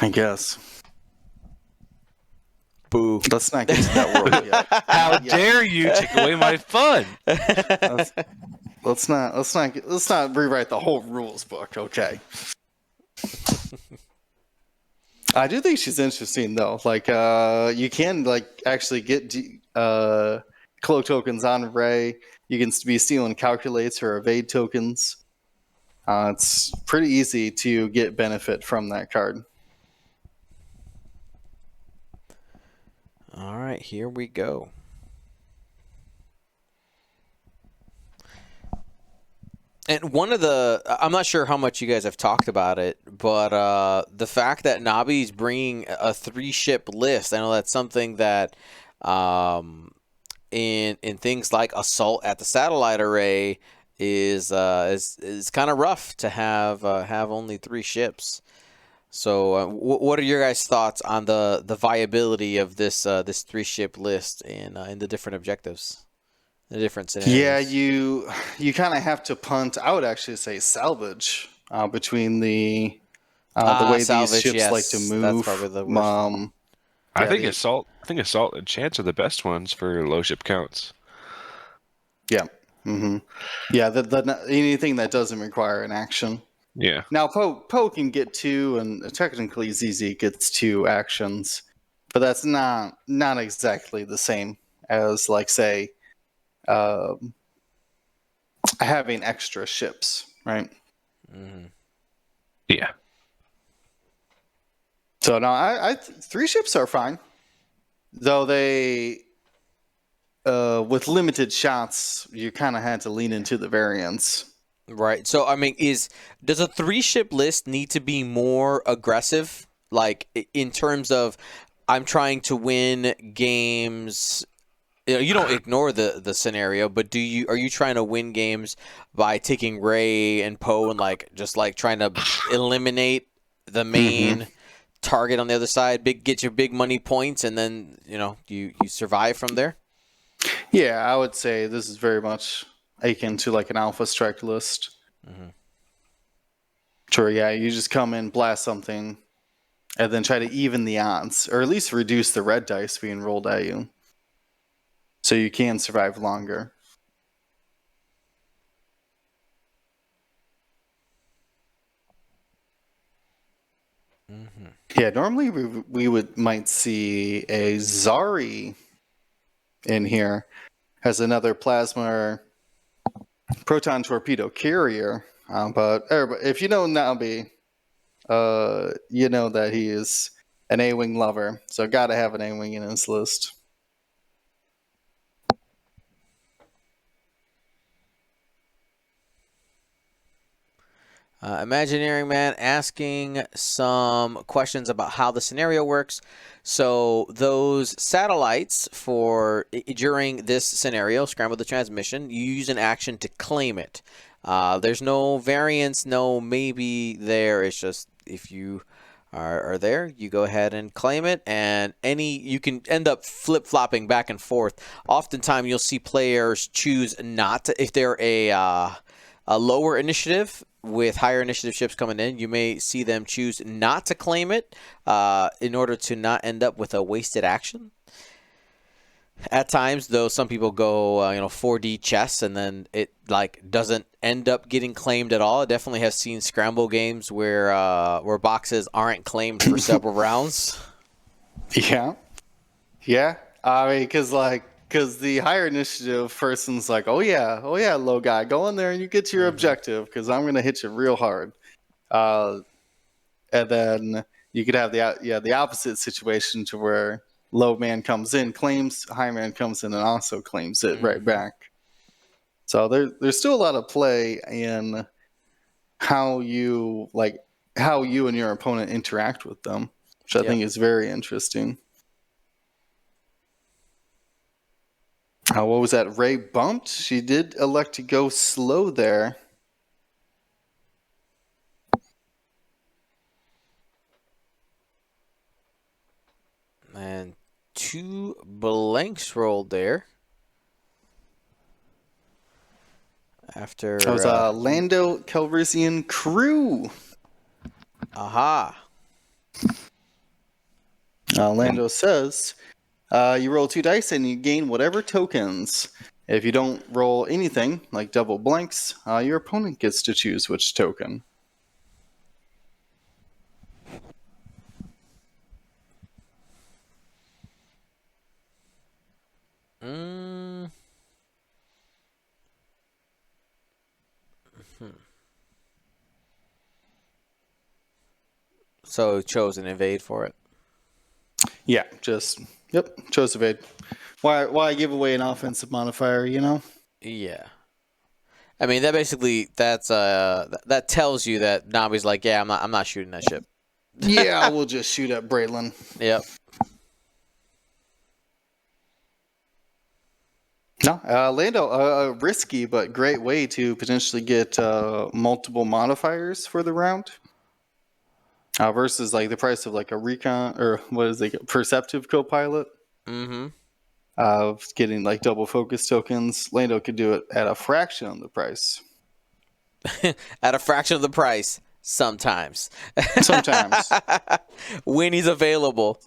I guess. Boo. Let's not get to that world yet. How dare you take away my fun? Let's not rewrite the whole rules book, okay? I do think she's interesting though. Like, you can actually get cloak tokens on Ray. You can be stealing calculates or evade tokens. It's pretty easy to get benefit from that card. All right, here we go. And one of I'm not sure how much you guys have talked about it, but the fact that Nobbie's bringing a 3-ship list, I know that's something that in things like Assault at the Satellite Array is kind of rough to have only 3 ships. So what are your guys' thoughts on the viability of this 3-ship list in the different objectives, the different scenarios? Yeah, you kind of have to punt. I would actually say salvage between the way salvage, these ships yes. like to move. That's probably the worst. I think Assault and Chance are the best ones for low ship counts. Yeah. Mm-hmm. Yeah, anything that doesn't require an action. Yeah. Now, Poe can get 2, and technically ZZ gets 2 actions, but that's not exactly the same as, like, say, having extra ships, right? Mm-hmm. Yeah. So, no, I 3 ships are fine, though they... with limited shots, you kind of had to lean into the variants. Right. So, I mean, does a 3-ship list need to be more aggressive? Like, in terms of, I'm trying to win games you don't ignore the scenario, but are you trying to win games by taking Ray and Poe and just trying to eliminate the main target on the other side, get your big money points, and then you survive from there? Yeah, I would say this is very much akin to like an alpha strike list. Sure, yeah, you just come in, blast something, and then try to even the odds, or at least reduce the red dice being rolled at you, so you can survive longer. Yeah, normally we might see a Zari in here as another plasma or proton torpedo carrier, but if you know Nobbie, you know that he is an A-wing lover, so gotta have an A-wing in his list. Imagineering Man asking some questions about how the scenario works. So those satellites during this scenario, scramble the transmission, you use an action to claim it. There's no variance, no maybe there. It's just if you are there, you go ahead and claim it, and you can end up flip-flopping back and forth. Oftentimes you'll see players choose not to, if they're a lower initiative with higher initiative ships coming in, you may see them choose not to claim it in order to not end up with a wasted action. At times, though, some people go 4D chess, and then it doesn't end up getting claimed at all. I definitely have seen scramble games where boxes aren't claimed for several rounds. Yeah. I mean, because the higher initiative person's like, oh yeah, low guy, go in there and you get to your objective because I'm gonna hit you real hard. And then you could have the opposite situation to where low man comes in, claims, high man comes in and also claims it right back. So there's still a lot of play in how you and your opponent interact with them, which I think is very interesting. What was that? Ray bumped. She did elect to go slow there. And 2 blanks rolled there. After that was Lando Calrissian crew. Aha. Lando says, you roll 2 dice and you gain whatever tokens. If you don't roll anything, like double blanks, your opponent gets to choose which token. So chose an evade for it. Yeah, chose evade. Why give away an offensive modifier, Yeah. I mean, that tells you that Nobbie's like, yeah, I'm not shooting that ship. Yeah, I will just shoot at Braylon. Yep. No, Lando, a risky but great way to potentially get multiple modifiers for the round. Versus the price of a recon, or what is it, perceptive co-pilot. Of getting double focus tokens. Lando could do it at a fraction of the price. At a fraction of the price, sometimes. Sometimes. When he's available.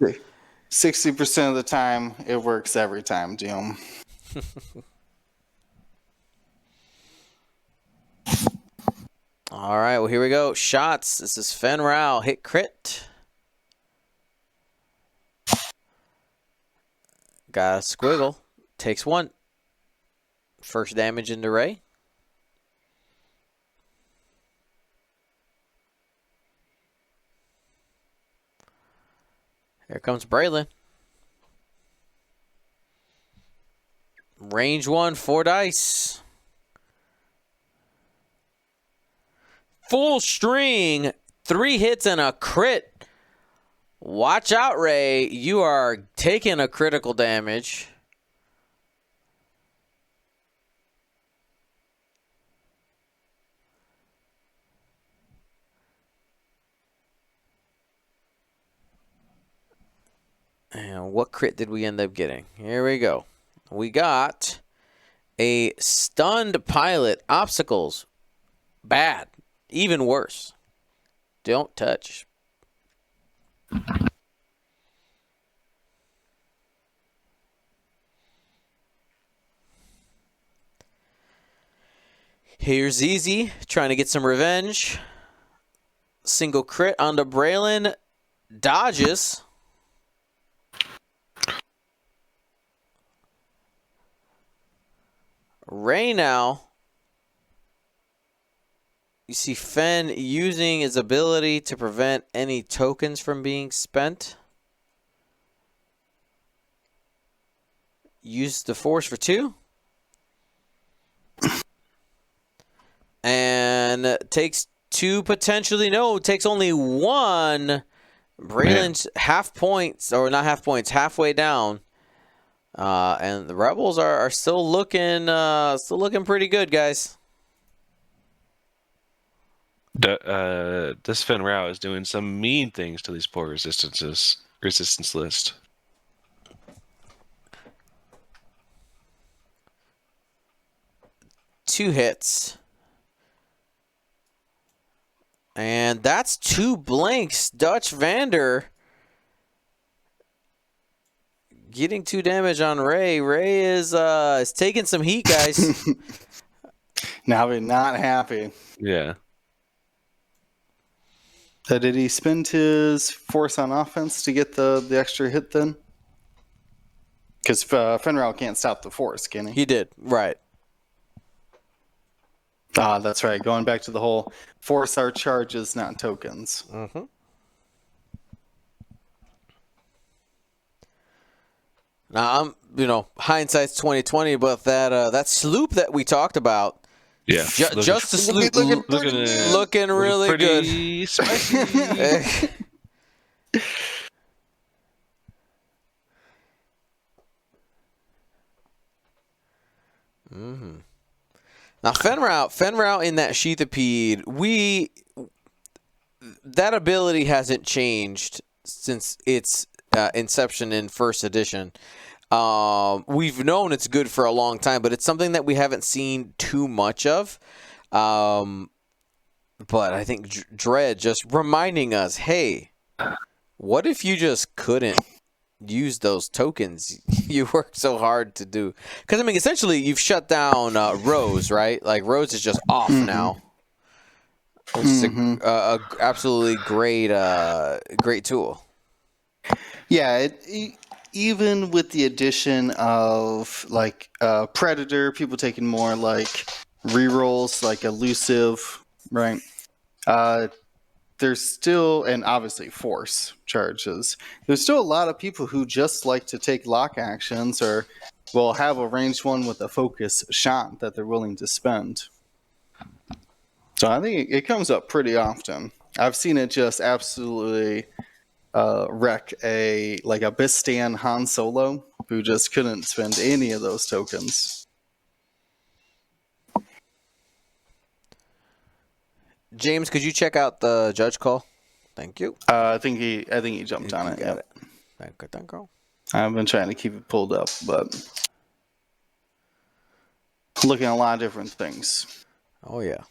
60% of the time, it works every time, Doom. All right, well, here we go. Shots. This is Fen Rao. Hit crit. Got a squiggle. Takes 1. First damage into Ray. Here comes Braylon. Range 1, 4 dice. Full string, 3 hits and a crit. Watch out, Ray. You are taking a critical damage. And what crit did we end up getting? Here we go. We got a stunned pilot. Obstacles. Bad. Even worse. Don't touch. Here's Easy trying to get some revenge. Single crit onto Braylon. Dodges. Ray now. You see Fen using his ability to prevent any tokens from being spent. Use the force for 2. And takes 2 potentially. No, takes only 1. Braylon's half points, or not half points, halfway down. And the Rebels are still looking pretty good, guys. This Fen Rao is doing some mean things to these poor resistance list. Two hits. And that's 2 blanks. Dutch Vander getting 2 damage on Ray. Ray is taking some heat, guys. Now we're not happy. Yeah. Did he spend his force on offense to get the extra hit then? Because Fenrir can't stop the force, can he? He did, right. Ah, that's right. Going back to the whole force our charges, not tokens. Mm-hmm. Now, hindsight's 2020, but that sloop that we talked about, yeah, just the sloop looking really pretty good. Spicy. Mm-hmm. Now, Fenrir in that Sheathipede, that ability hasn't changed since its inception in first edition. We've known it's good for a long time, but it's something that we haven't seen too much of. But I think Dread just reminding us, hey, what if you just couldn't use those tokens you worked so hard to do? Because, essentially, you've shut down Rose, right? Like, Rose is just off now. Which is a absolutely great tool. Yeah, even with the addition of Predator, people taking more rerolls, like elusive, right? There's still, and obviously force charges. There's still a lot of people who just like to take lock actions, or will have a ranged one with a focus shot that they're willing to spend. So I think it comes up pretty often. I've seen it just absolutely wreck a Bistan Han Solo who just couldn't spend any of those tokens. James, could you check out the judge call? Thank you. I think he jumped on it. Got it. Thank you. I've been trying to keep it pulled up, but looking at a lot of different things. Oh yeah.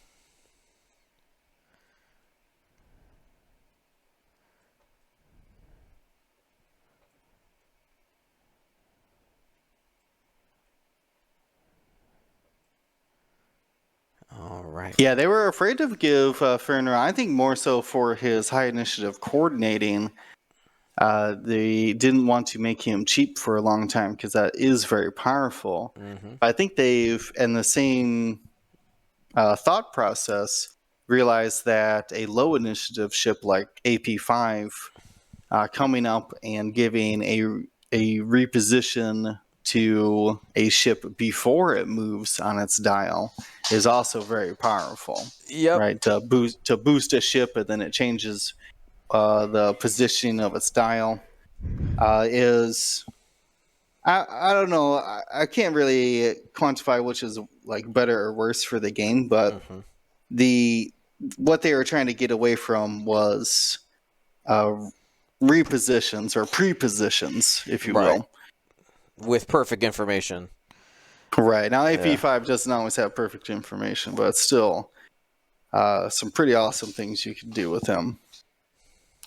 All right. Yeah, they were afraid to give Ferner, I think more so for his high initiative coordinating. They didn't want to make him cheap for a long time because that is very powerful. Mm-hmm. I think they've, in the same thought process, realized that a low initiative ship like AP5 coming up and giving a reposition to a ship before it moves on its dial is also very powerful. Yep. Right, to boost a ship and then it changes the positioning of its dial is I don't know. I can't really quantify which is better or worse for the game, but what they were trying to get away from was repositions or prepositions, if you Right. will. With perfect information. Right. Now, AP5 doesn't always have perfect information, but it's still some pretty awesome things you can do with him.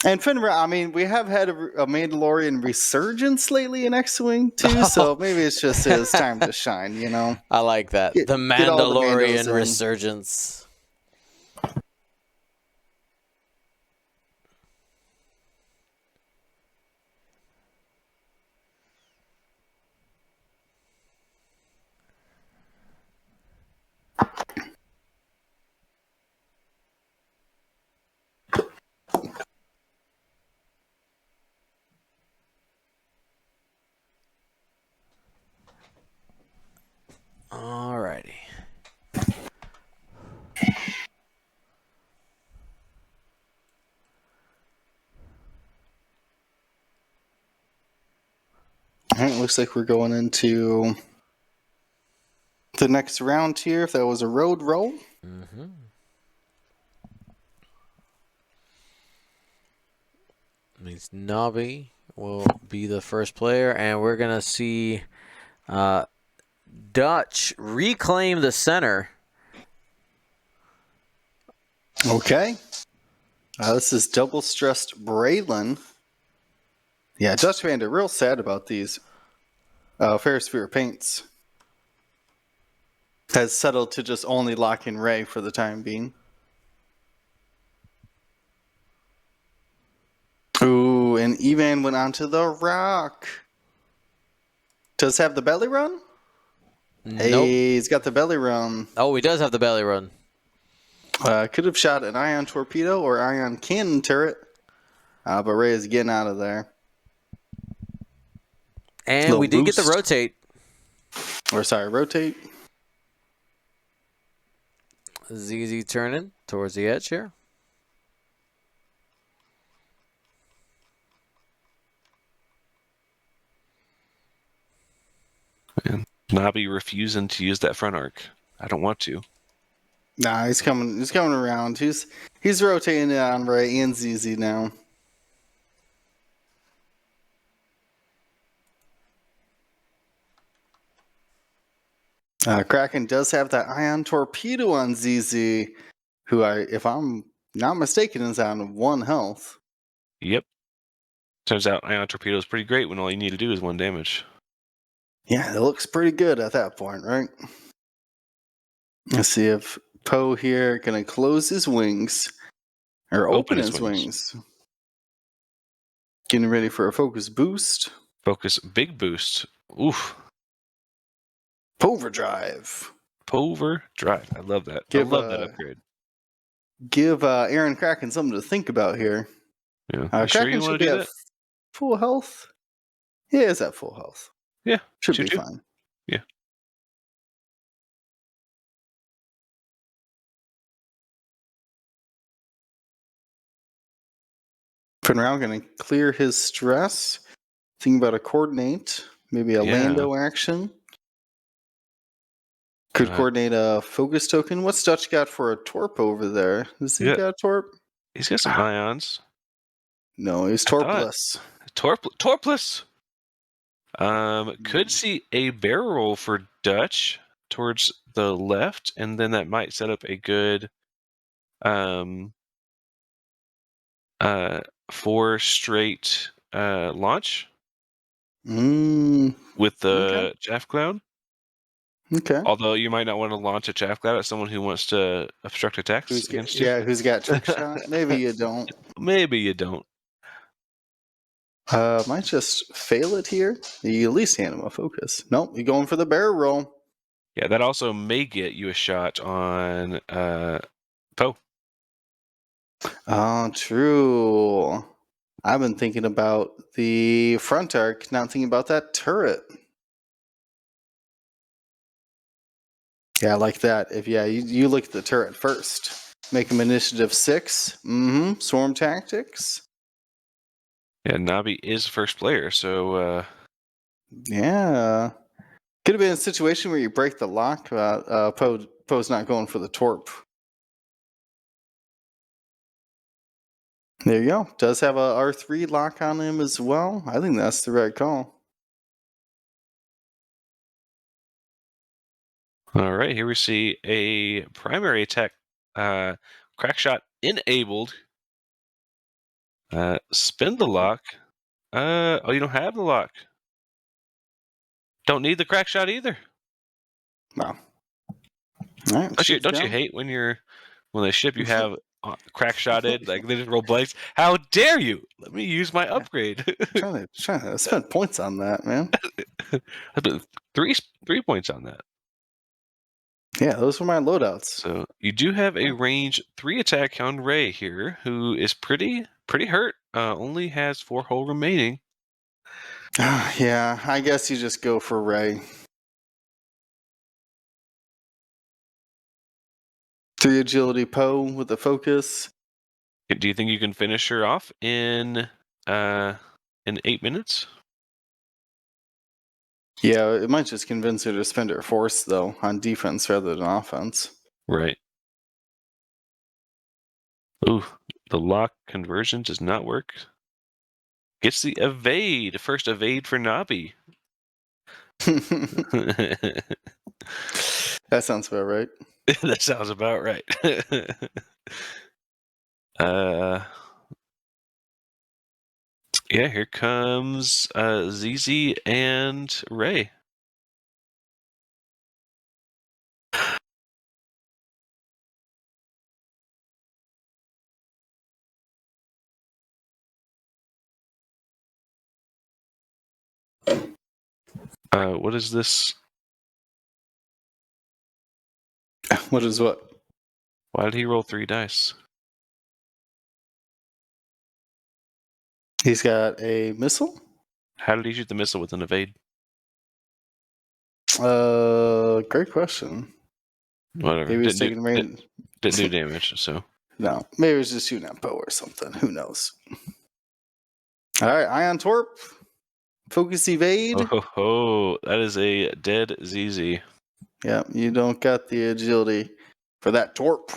And Finra, I mean, we have had a Mandalorian resurgence lately in X-Wing, too, so maybe it's just his time to shine, you know? I like that. Get The all the Mandos Mandalorian in. resurgence. Alrighty. All right, looks like we're going into the next round here, if that was a road roll. Mm-hmm. Means Nobbie will be the first player, and we're going to see Dutch reclaim the center. Okay. This is double stressed Braylon. Yeah, Dutch Vander real sad about these Ferris Sphere paints. Has settled to just only lock in Ray for the time being. Ooh, and Evan went onto the rock. Does have the belly run? Hey, Nope. he's got the belly run. Oh, he does have the belly run. Could have shot an ion torpedo or ion cannon turret. But Ray is getting out of there. And we did get the boost. rotate. Or sorry, rotate. ZZ turning towards the edge here. And Nobbie refusing to use that front arc. I don't want to. Nah, he's coming. He's coming around. He's rotating it on Ray and ZZ now. Kraken does have that ion torpedo on ZZ, who if I'm not mistaken, is on 1 health. Yep. Turns out ion torpedo is pretty great when all you need to do is 1 damage. Yeah, it looks pretty good at that point, right? Let's see if Poe here gonna close his wings or open his wings. Getting ready for a focus boost. Focus big boost. Oof. Poverdrive. Poverdrive. I love that. I love that upgrade. Give Aaron Kraken something to think about here. Yeah. Kraken Sure you want to do that? Full health? Yeah, it's at full health. Yeah. Should be fine. Yeah. For now, I'm going to clear his stress. Think about a coordinate, maybe a Lando action. Could coordinate a focus token. What's Dutch got for a torp over there? Does he got a torp? He's got some ions. No, he's torpless. Torpless. Could see a barrel roll for Dutch towards the left, and then that might set up a good 4 straight launch with the chaff cloud. Okay. Although you might not want to launch a chaff cloud at someone who wants to obstruct attacks against you. Yeah, who's got trick shot? Maybe you don't. Maybe you don't. Might just fail it here. You at least hand him a focus. Nope, you're going for the barrel roll. Yeah, that also may get you a shot on Poe. Oh, true. I've been thinking about the front arc, not thinking about that turret. Yeah, I like that. If you look at the turret first. Make him initiative 6. Swarm tactics. Yeah, Nobbie is first player, so yeah. Could have been a situation where you break the lock, but Poe's not going for the torp. There you go. Does have a R3 lock on him as well. I think that's the right call. All right, here we see a primary attack crack shot enabled. Spin the lock. Oh, you don't have the lock. Don't need the crack shot either. Wow. All right, Don't you hate when they ship you have crack shotted, like they just roll blanks? How dare you? Let me use my upgrade. trying to spend points on that, man. I put three points on that. Yeah, those were my loadouts. So you do have a range 3 attack on Ray here, who is pretty hurt. Only has 4 hull remaining. Yeah, I guess you just go for Ray. 3 agility Poe with the focus. Do you think you can finish her off in 8 minutes? Yeah, it might just convince her to spend her force, though, on defense rather than offense. Right. Ooh, the lock conversion does not work. Gets the evade. First evade for Nobbie. That sounds about right. That sounds about right. Yeah, here comes ZZ and Ray. What is this? What is what? Why did he roll 3 dice? He's got a missile? How did he shoot the missile with an evade? Great question. Whatever. Maybe he's taking rain. Didn't do damage, so. No, maybe he's just shooting at Poe or something. Who knows? All right, Ion Torp. Focus evade. Oh, that is a dead ZZ. Yeah, you don't got the agility for that Torp.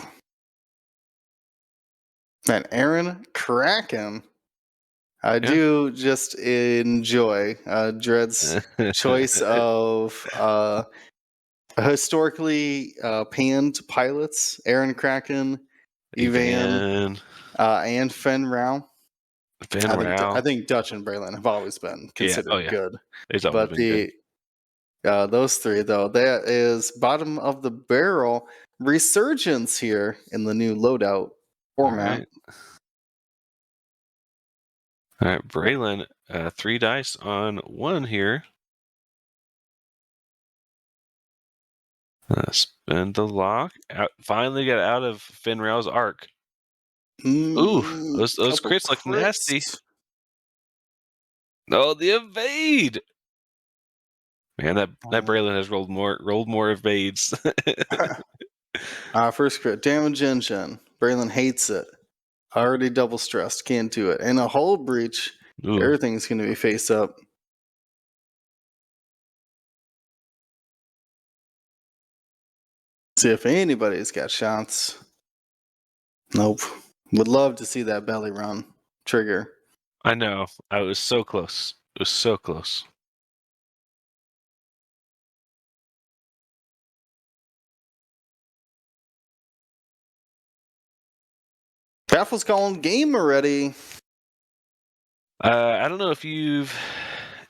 Man, Aaron Kraken. I do just enjoy Dread's choice of historically panned pilots. Aaron Kraken, Evan, and Fen Rao. I think Dutch and Braylon have always been considered good. It's always been good. Those 3, though, that is bottom of the barrel resurgence here in the new loadout format. All right, Braylon, 3 dice on 1 here. Spend the lock. Finally got out of Finrail's arc. Ooh, those crits look nasty. Oh, the evade! Man, that Braylon has rolled more evades. First crit, damage engine. Braylon hates it. Already double stressed, can't do it. And a hull breach. Ooh. Everything's going to be face up. See if anybody's got shots. Nope. Would love to see that belly run trigger. I know. I was so close. It was so close. Baffle's calling game already. I don't know if you've.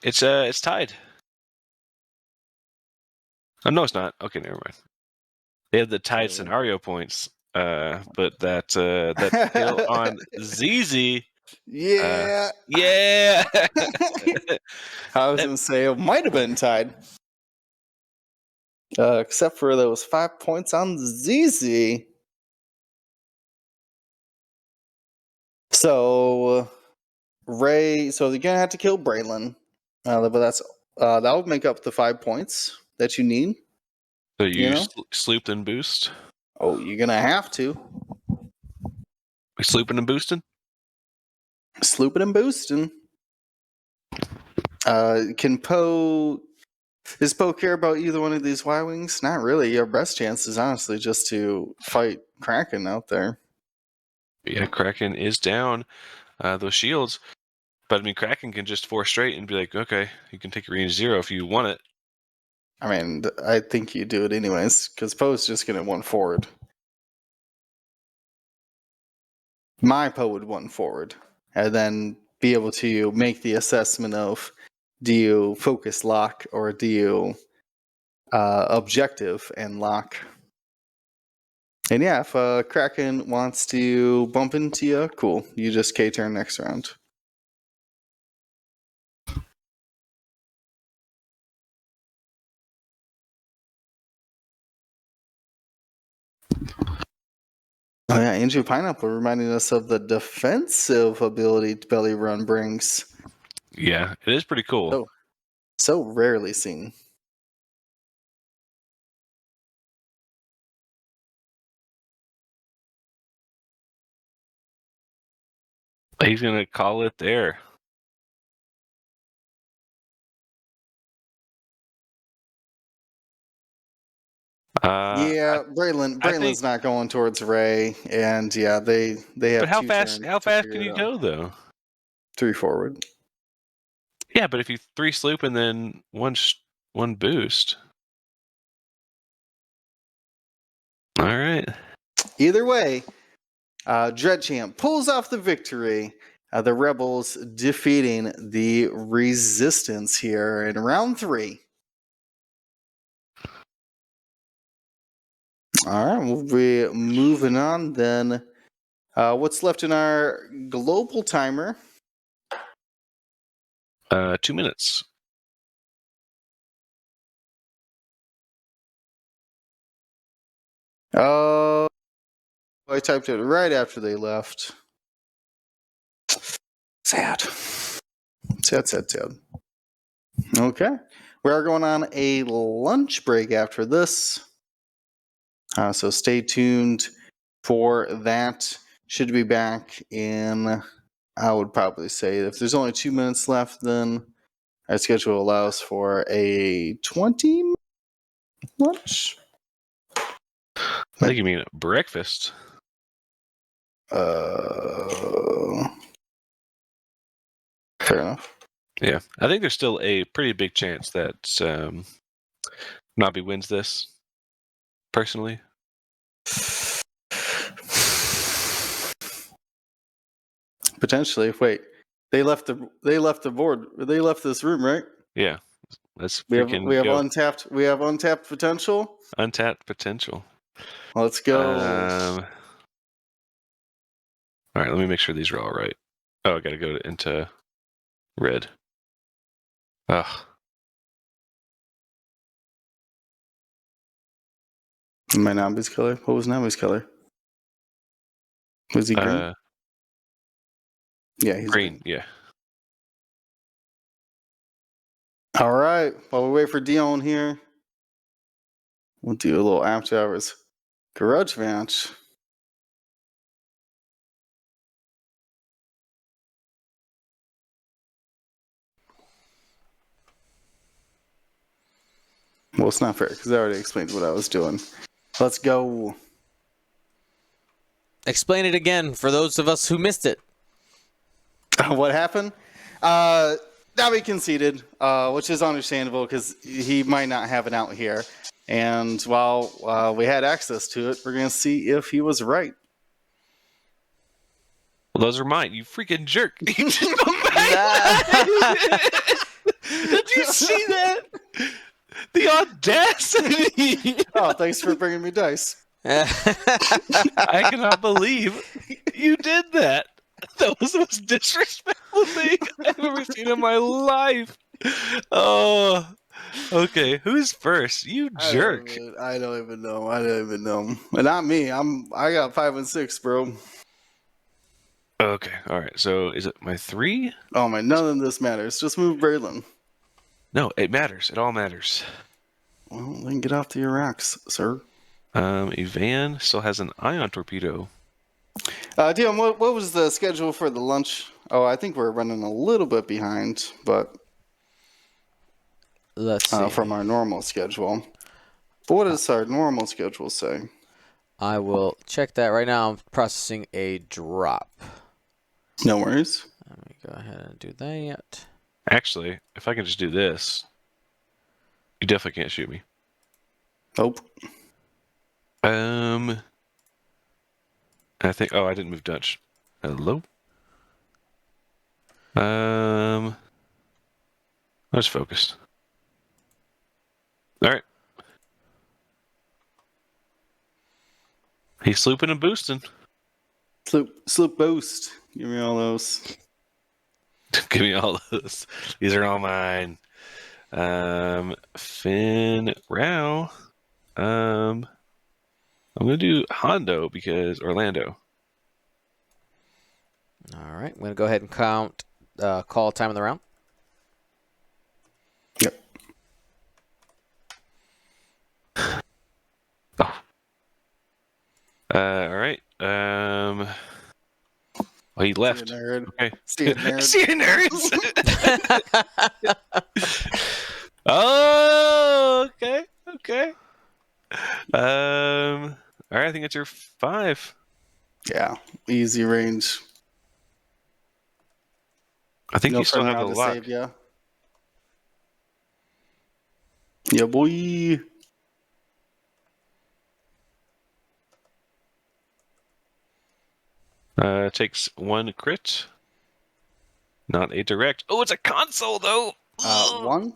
It's tied. Oh no, it's not. Okay, never mind. They have the tied scenario points, but that kill on ZZ. Yeah. Yeah. I was gonna say it might have been tied. Except for those 5 points on ZZ. So Ray, so you're gonna have to kill Braylon. But that's that would make up the 5 points that you need. So you slooped and boost? Oh, you're gonna have to. We slooping and boosting? Slooping and boosting. Can Poe... Does Poe care about either one of these Y-Wings? Not really. Your best chance is honestly just to fight Kraken out there. Yeah, Kraken is down those shields. But, I mean, Kraken can just force straight and be like, okay, you can take your range 0 if you want it. I mean, I think you do it anyways, because Poe's just going to one forward. My Poe would one forward, and then be able to make the assessment of, do you focus lock or do you objective and lock? And yeah, if Kraken wants to bump into you, cool. You just K-turn next round. Oh yeah, Angel Pineapple reminding us of the defensive ability Belly Run brings. Yeah, it is pretty cool. So rarely seen. He's going to call it there. Yeah, Braylon's not going towards Ray, and yeah, they have. But how two fast? turns How to fast figure can it you out. go though? 3 forward. Yeah, but if you 3 sloop and then one boost. All right. Either way, Dreadchamp pulls off the victory. The Rebels defeating the Resistance here in round 3. All right, we'll be moving on then. What's left in our global timer? 2 minutes. Oh, I typed it right after they left. Sad. Sad. Okay. We are going on a lunch break after this. So stay tuned for that. Should be back in, I would probably say, if there's only 2 minutes left, then our schedule allows for a 20 lunch. I think you mean breakfast. Fair enough. Yeah, I think there's still a pretty big chance that Nobbie wins this. Personally, Potentially. Wait, they left the board. They left this room, right? yeah. Let's We freaking have go. untapped. We have untapped potential. Untapped potential. Let's go. All right, let me make sure these are all right. Oh, I gotta go into red. Ugh. My Nobbie's color. What was Nobbie's color? Was he green? Yeah, he's green. Yeah. All right. While we wait for Dion here, we'll do a little after hours garage match. Well, it's not fair because I already explained what I was doing. Let's go. Explain it again for those of us who missed it. What happened? Nobbie conceded, which is understandable because he might not have it out here. And while we had access to it, we're going to see if he was right. Well, those are mine. You freaking jerk. You just put back. Did you see that? The audacity. Oh, thanks for bringing me dice. I cannot believe you did that. That was the most disrespectful thing I've ever seen in my life. Oh, okay. Who's first? You jerk. I don't even know. But not me. I got 5 and 6, bro. Okay. All right. So is it my 3? Oh my, none of this matters. Just move Braylon. No, it matters. It all matters. Well, then get off to your rocks, sir. Ivan still has an ion torpedo. Dion, what was the schedule for the lunch? Oh, I think we're running a little bit behind, but Let's see. from our normal schedule. But what does our normal schedule say? I will check that right now. I'm processing a drop. No worries. Let me go ahead and do that. Actually, if I can just do this, you definitely can't shoot me. Nope. I think. Oh, I didn't move Dutch. Hello. I was focused. All right. He's slooping and boosting. Sloop boost. Give me all those. Give me all those. These are all mine. Finn Rao. I'm gonna do Hondo because Orlando. All right. I'm going to go ahead and count call time in the round. Yep. Oh. All right. Well, he left. See you, nerd. Okay. See you, nerd. See you, nerds. Oh, okay. Okay. All right. I think it's your 5. Yeah. Easy range. I think No you still further have the out to lock. save ya. Yeah, boy. Takes 1 crit. Not a direct. Oh, it's a console though. 1.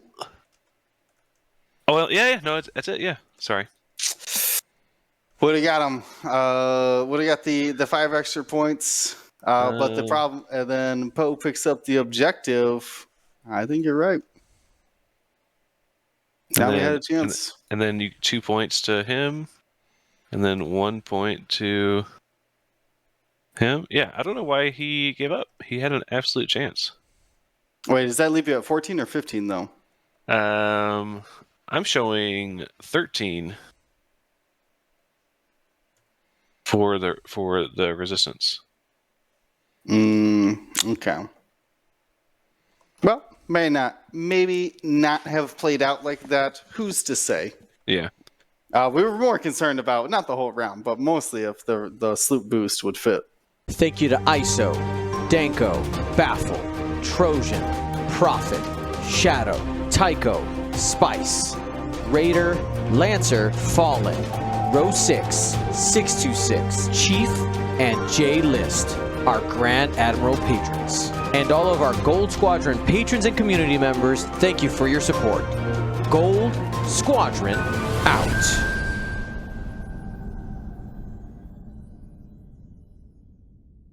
Oh well, yeah. No, that's it. Yeah. Sorry. Would have got him. Would have got the 5 extra points. But the problem, and then Poe picks up the objective. I think you're right. Now we had a chance. And then you 2 points to him, and then 1 point to him. Yeah, I don't know why he gave up. He had an absolute chance. Wait, does that leave you at 14 or 15 though? I'm showing 13 for the resistance. Okay. Well, maybe not have played out like that. Who's to say? Yeah. We were more concerned about not the whole round, but mostly if the sloop boost would fit. Thank you to ISO, Danko, Baffle, Trojan, Prophet, Shadow, Tycho, Spice, Raider, Lancer, Fallen, Row 6, 626, Chief, and J List, our Grand Admiral patrons. And all of our Gold Squadron patrons and community members, thank you for your support. Gold Squadron out.